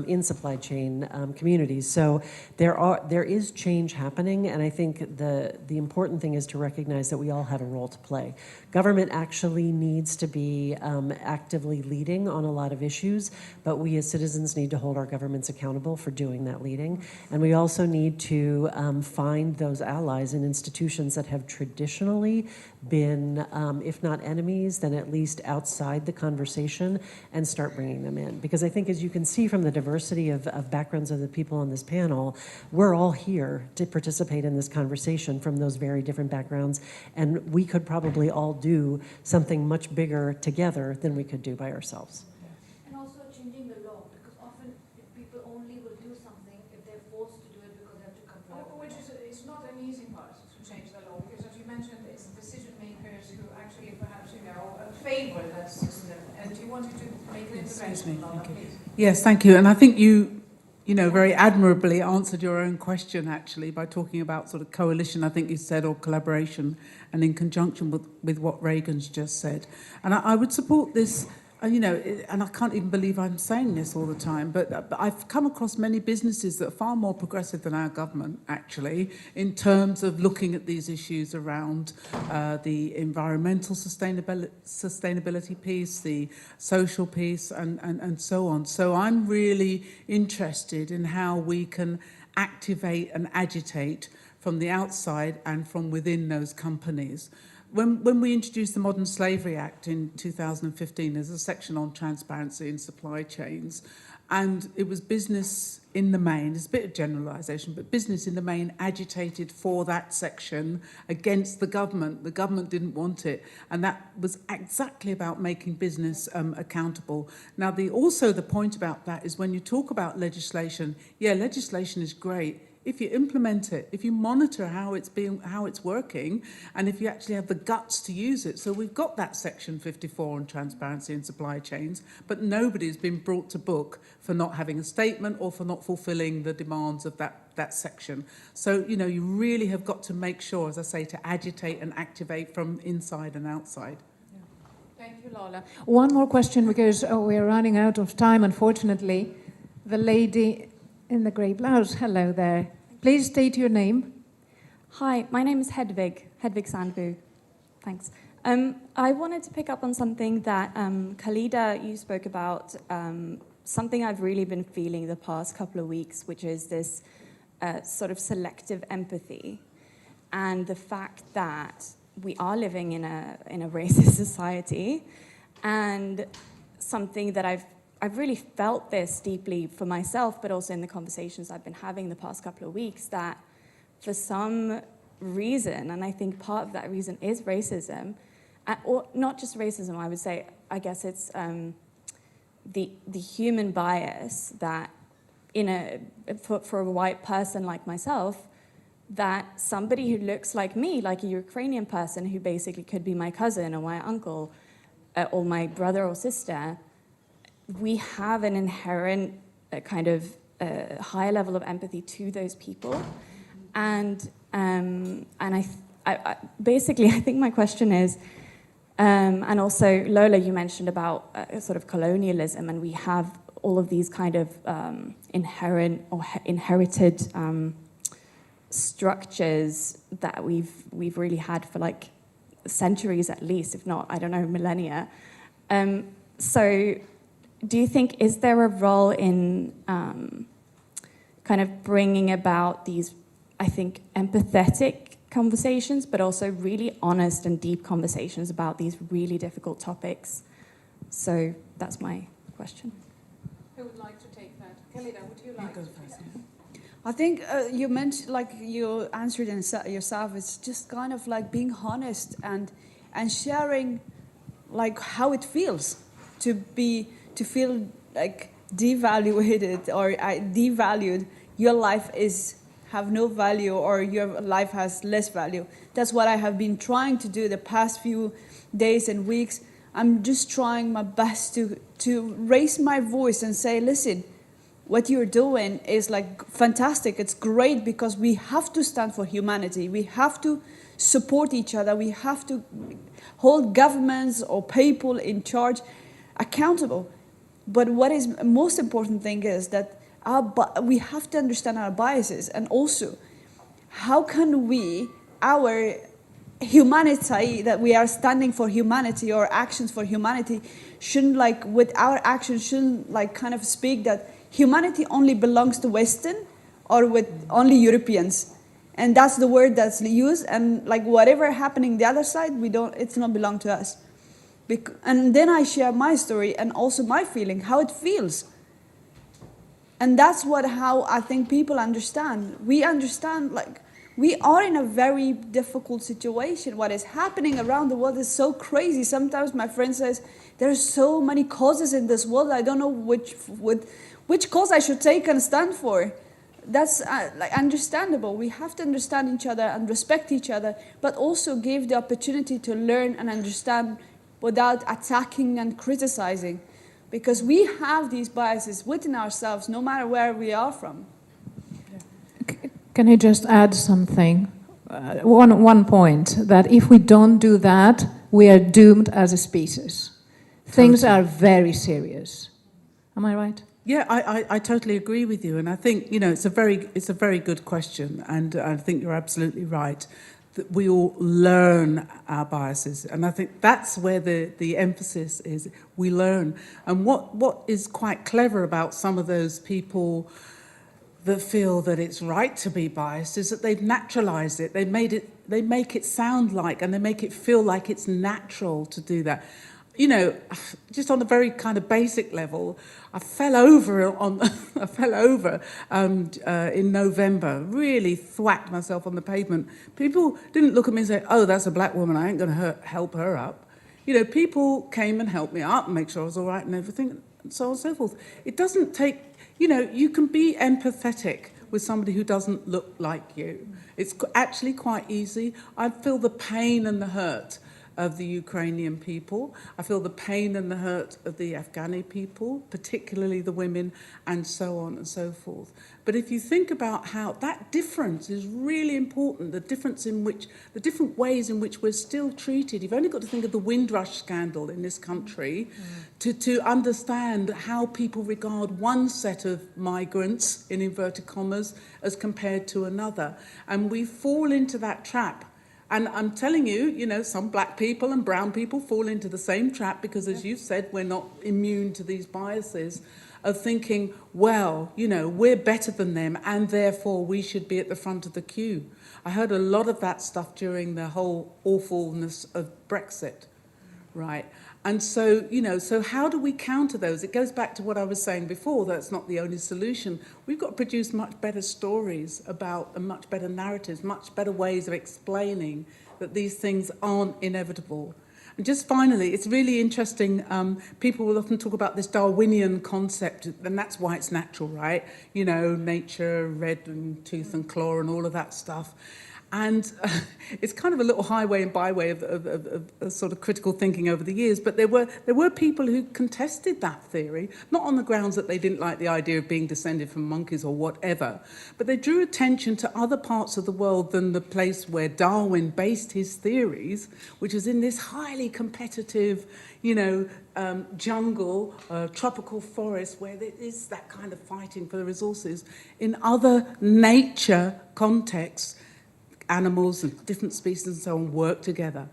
[SPEAKER 15] in supply chain communities. So there is change happening, and I think the important thing is to recognize that we all have a role to play. Government actually needs to be actively leading on a lot of issues, but we as citizens need to hold our governments accountable for doing that leading. And we also need to find those allies in institutions that have traditionally been, if not enemies, then at least outside the conversation, and start bringing them in. Because I think, as you can see from the diversity of backgrounds of the people on this panel, we're all here to participate in this conversation from those very different backgrounds, and we could probably all do something much bigger together than we could do by ourselves.
[SPEAKER 20] And also changing the law, because often people only will do something if they're forced to do it because they have to comply.
[SPEAKER 3] Which is, it's not an easy part to change the law, because as you mentioned, it's decision makers who actually perhaps, favor that system. And you wanted to make an intervention, Lola, please.
[SPEAKER 8] Yes, thank you. And I think you very admirably answered your own question, actually, by talking about sort of coalition, I think you said, or collaboration, and in conjunction with what Regan's just said. And I would support this, and I can't even believe I'm saying this all the time, but I've come across many businesses that are far more progressive than our government, actually, in terms of looking at these issues around the environmental sustainability piece, the social piece, and so on. So I'm really interested in how we can activate and agitate from the outside and from within those companies. When we introduced the Modern Slavery Act in 2015, there's a section on transparency in supply chains, and it was business in the main, it's a bit of generalisation, but business in the main agitated for that section against the government. The government didn't want it, and that was exactly about making business accountable. Now, also the point about that is when you talk about legislation, legislation is great. If you implement it, if you monitor how it's working, and if you actually have the guts to use it. So we've got that section 54 on transparency in supply chains, but nobody's been brought to book for not having a statement or for not fulfilling the demands of that section. So, you really have got to make sure, as I say, to agitate and activate from inside and outside.
[SPEAKER 3] Thank you, Lola. One more question, because we're running out of time, unfortunately. The lady in the grey blouse, hello there. Please state your name.
[SPEAKER 21] Hi, my name is Hedvig Sandbu. Thanks. I wanted to pick up on something that Khalida, you spoke about, something I've really been feeling the past couple of weeks, which is this sort of selective empathy, and the fact that we are living in a racist society, and something that I've really felt this deeply for myself, but also in the conversations I've been having the past couple of weeks, that for some reason, and I think part of that reason is racism, or not just racism, I would say, I guess it's the human bias that for a white person like myself, that somebody who looks like me, like a Ukrainian person who basically could be my cousin or my uncle or my brother or sister, we have an inherent kind of high level of empathy to those people, and I basically I think my question is, and also Lola, you mentioned about sort of colonialism, and we have all of these kind of inherent or inherited structures that we've really had for like centuries at least, if not, I don't know, millennia. So do you think, is there a role in kind of bringing about these, I think, empathetic conversations, but also really honest and deep conversations about these really difficult topics? So that's my question.
[SPEAKER 3] Who would like to take that? Khalida, would you like to take that?
[SPEAKER 2] I think you mentioned, like you answered yourself, it's just kind of like being honest and sharing like how it feels to feel like devaluated or devalued. Your life have no value, or your life has less value. That's what I have been trying to do the past few days and weeks. I'm just trying my best to raise my voice and say, listen, what you're doing is like fantastic. It's great because we have to stand for humanity. We have to support each other. We have to hold governments or people in charge accountable. But what is most important thing is that we have to understand our biases, and also how can we, our humanity, that we are standing for humanity or actions for humanity, shouldn't like, with our actions, shouldn't like kind of speak that humanity only belongs to Western or with only Europeans. And that's the word that's used, and like whatever happening the other side, it's not belong to us. And then I share my story and also my feeling, how it feels. And that's how I think people understand. We understand, like, we are in a very difficult situation. What is happening around the world is so crazy. Sometimes my friend says, there's so many causes in this world, I don't know which cause I should take and stand for. That's like understandable. We have to understand each other and respect each other, but also give the opportunity to learn and understand without attacking and criticizing. Because we have these biases within ourselves, no matter where we are from.
[SPEAKER 3] Can I just add something? One point, that if we don't do that, we are doomed as a species. Things are very serious. Am I right?
[SPEAKER 8] Yeah, I totally agree with you, and I think it's a very good question, and I think you're absolutely right that we all learn our biases, and I think that's where the emphasis is. We learn, and what is quite clever about some of those people that feel that it's right to be biased is that they've naturalized it. They make it sound like, and they make it feel like it's natural to do that. Just on a very kind of basic level, I fell over in November, really thwacked myself on the pavement. People didn't look at me and say, oh, that's a black woman, I ain't going to help her up. People came and helped me up and make sure I was all right and everything, and so on and so forth. It doesn't take, you can be empathetic with somebody who doesn't look like you. It's actually quite easy. I feel the pain and the hurt of the Ukrainian people. I feel the pain and the hurt of the Afghani people, particularly the women, and so on and so forth. But if you think about how that difference is really important, the different ways in which we're still treated. You've only got to think of the Windrush scandal in this country to understand how people regard one set of migrants, in inverted commas, as compared to another. And we fall into that trap. And I'm telling you, some black people and brown people fall into the same trap because, as you said, we're not immune to these biases of thinking, well, we're better than them and therefore we should be at the front of the queue. I heard a lot of that stuff during the whole awfulness of Brexit, right? And so, so how do we counter those? It goes back to what I was saying before, that's not the only solution. We've got to produce much better stories about, and much better narratives, much better ways of explaining that these things aren't inevitable. And just finally, it's really interesting, people will often talk about this Darwinian concept, and that's why it's natural, right? Nature, red and tooth and claw and all of that stuff. And it's kind of a little highway and byway of sort of critical thinking over the years. But there were people who contested that theory, not on the grounds that they didn't like the idea of being descended from monkeys or whatever, but they drew attention to other parts of the world than the place where Darwin based his theories, which is in this highly competitive, jungle, tropical forest, where there is that kind of fighting for the resources. In other nature contexts, animals and different species and so on work together,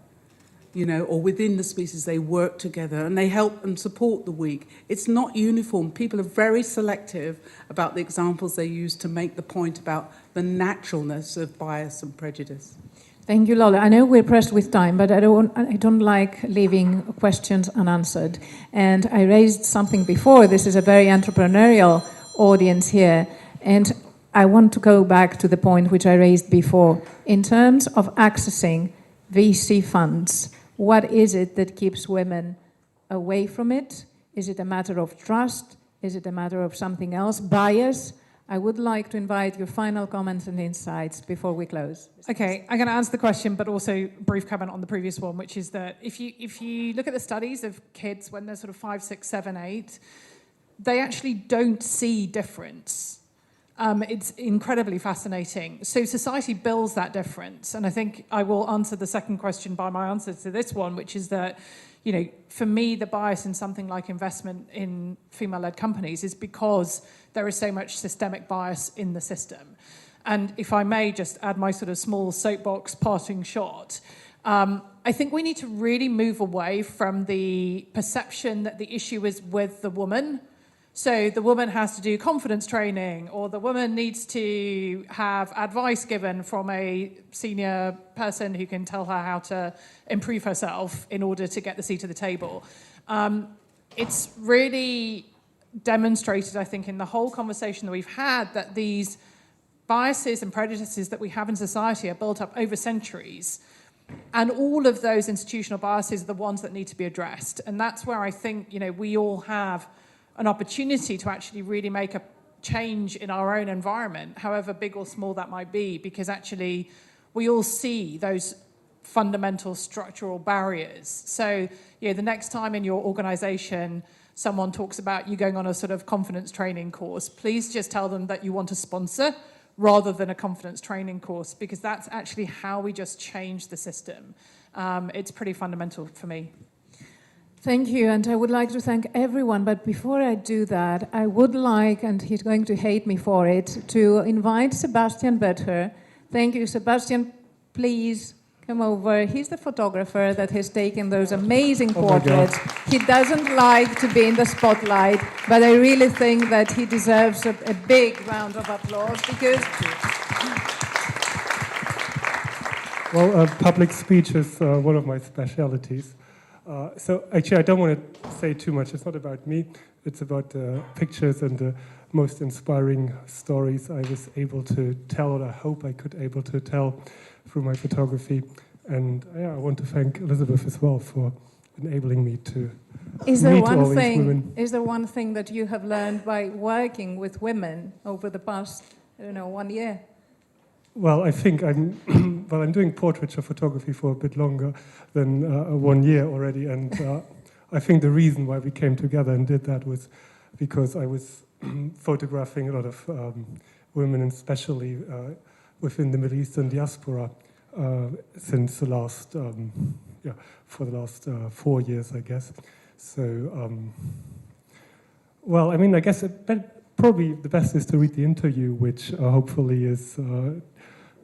[SPEAKER 8] or within the species they work together and they help and support the weak. It's not uniform. People are very selective about the examples they use to make the point about the naturalness of bias and prejudice.
[SPEAKER 3] Thank you, Lola. I know we're pressed with time, but I don't like leaving questions unanswered. And I raised something before. This is a very entrepreneurial audience here. And I want to go back to the point which I raised before. In terms of accessing VC funds, what is it that keeps women away from it? Is it a matter of trust? Is it a matter of something else? Bias? I would like to invite your final comments and insights before we close.
[SPEAKER 16] Okay, I'm going to answer the question, but also a brief comment on the previous one, which is that if you look at the studies of kids when they're sort of 5, 6, 7, 8, they actually don't see difference. It's incredibly fascinating. So society builds that difference. And I think I will answer the second question by my answer to this one, which is that, you know, for me, the bias in something like investment in female-led companies is because there is so much systemic bias in the system. And if I may just add my sort of small soapbox parting shot, I think we need to really move away from the perception that the issue is with the woman. So the woman has to do confidence training, or the woman needs to have advice given from a senior person who can tell her how to improve herself in order to get the seat at the table. It's really demonstrated, I think, in the whole conversation that we've had, that these biases and prejudices that we have in society are built up over centuries. And all of those institutional biases are the ones that need to be addressed. And that's where I think, you know, we all have an opportunity to actually really make a change in our own environment, however big or small that might be, because actually we all see those fundamental structural barriers. So, you know, the next time in your organization someone talks about you going on a sort of confidence training course, please just tell them that you want to sponsor rather than a confidence training course, because that's actually how we just change the system. It's pretty fundamental for me.
[SPEAKER 3] Thank you, and I would like to thank everyone, but before I do that, I would like, and he's going to hate me for it, to invite Sebastian Vettel. Thank you, Sebastian. Please come over. He's the photographer that has taken those amazing portraits. He doesn't like to be in the spotlight, but I really think that he deserves a big round of applause because...
[SPEAKER 1] Well, public speech is one of my specialities. So actually, I don't want to say too much. It's not about me. It's about the pictures and the most inspiring stories I was able to tell, or I hope I could able to tell through my photography. And yeah, I want to thank Elizabeth as well for enabling me to meet all these women.
[SPEAKER 3] Is there one thing that you have learned by working with women over the past, I don't know, 1 year?
[SPEAKER 1] Well, I think I'm doing portraiture photography for a bit longer than 1 year already, and I think the reason why we came together and did that was because I was photographing a lot of women, and especially within the Middle Eastern diaspora, since the last, for the last 4 years, I guess. So, well, I mean, I guess probably the best is to read the interview, which hopefully is,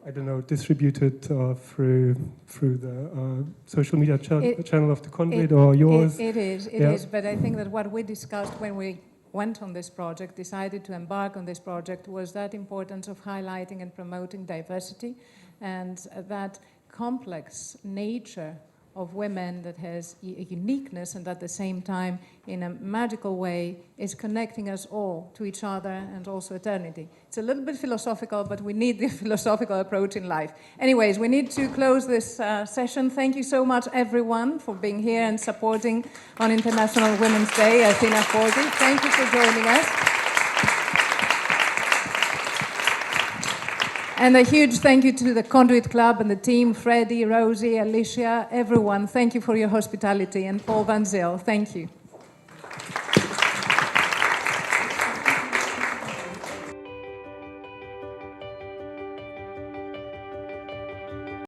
[SPEAKER 1] I don't know, distributed through the social media channel of the Conduit or yours.
[SPEAKER 3] It is, but I think that what we discussed when we went on this project, decided to embark on this project, was that importance of highlighting and promoting diversity, and that complex nature of women that has a uniqueness, and at the same time, in a magical way, is connecting us all to each other and also eternity. It's a little bit philosophical, but we need the philosophical approach in life. Anyways, we need to close this session. Thank you so much, everyone, for being here and supporting on International Women's Day, Athena40. Thank you for joining us. And a huge thank you to the Conduit Club and the team, Freddie, Rosie, Alicia, everyone. Thank you for your hospitality. And Paul Van Zyl, thank you.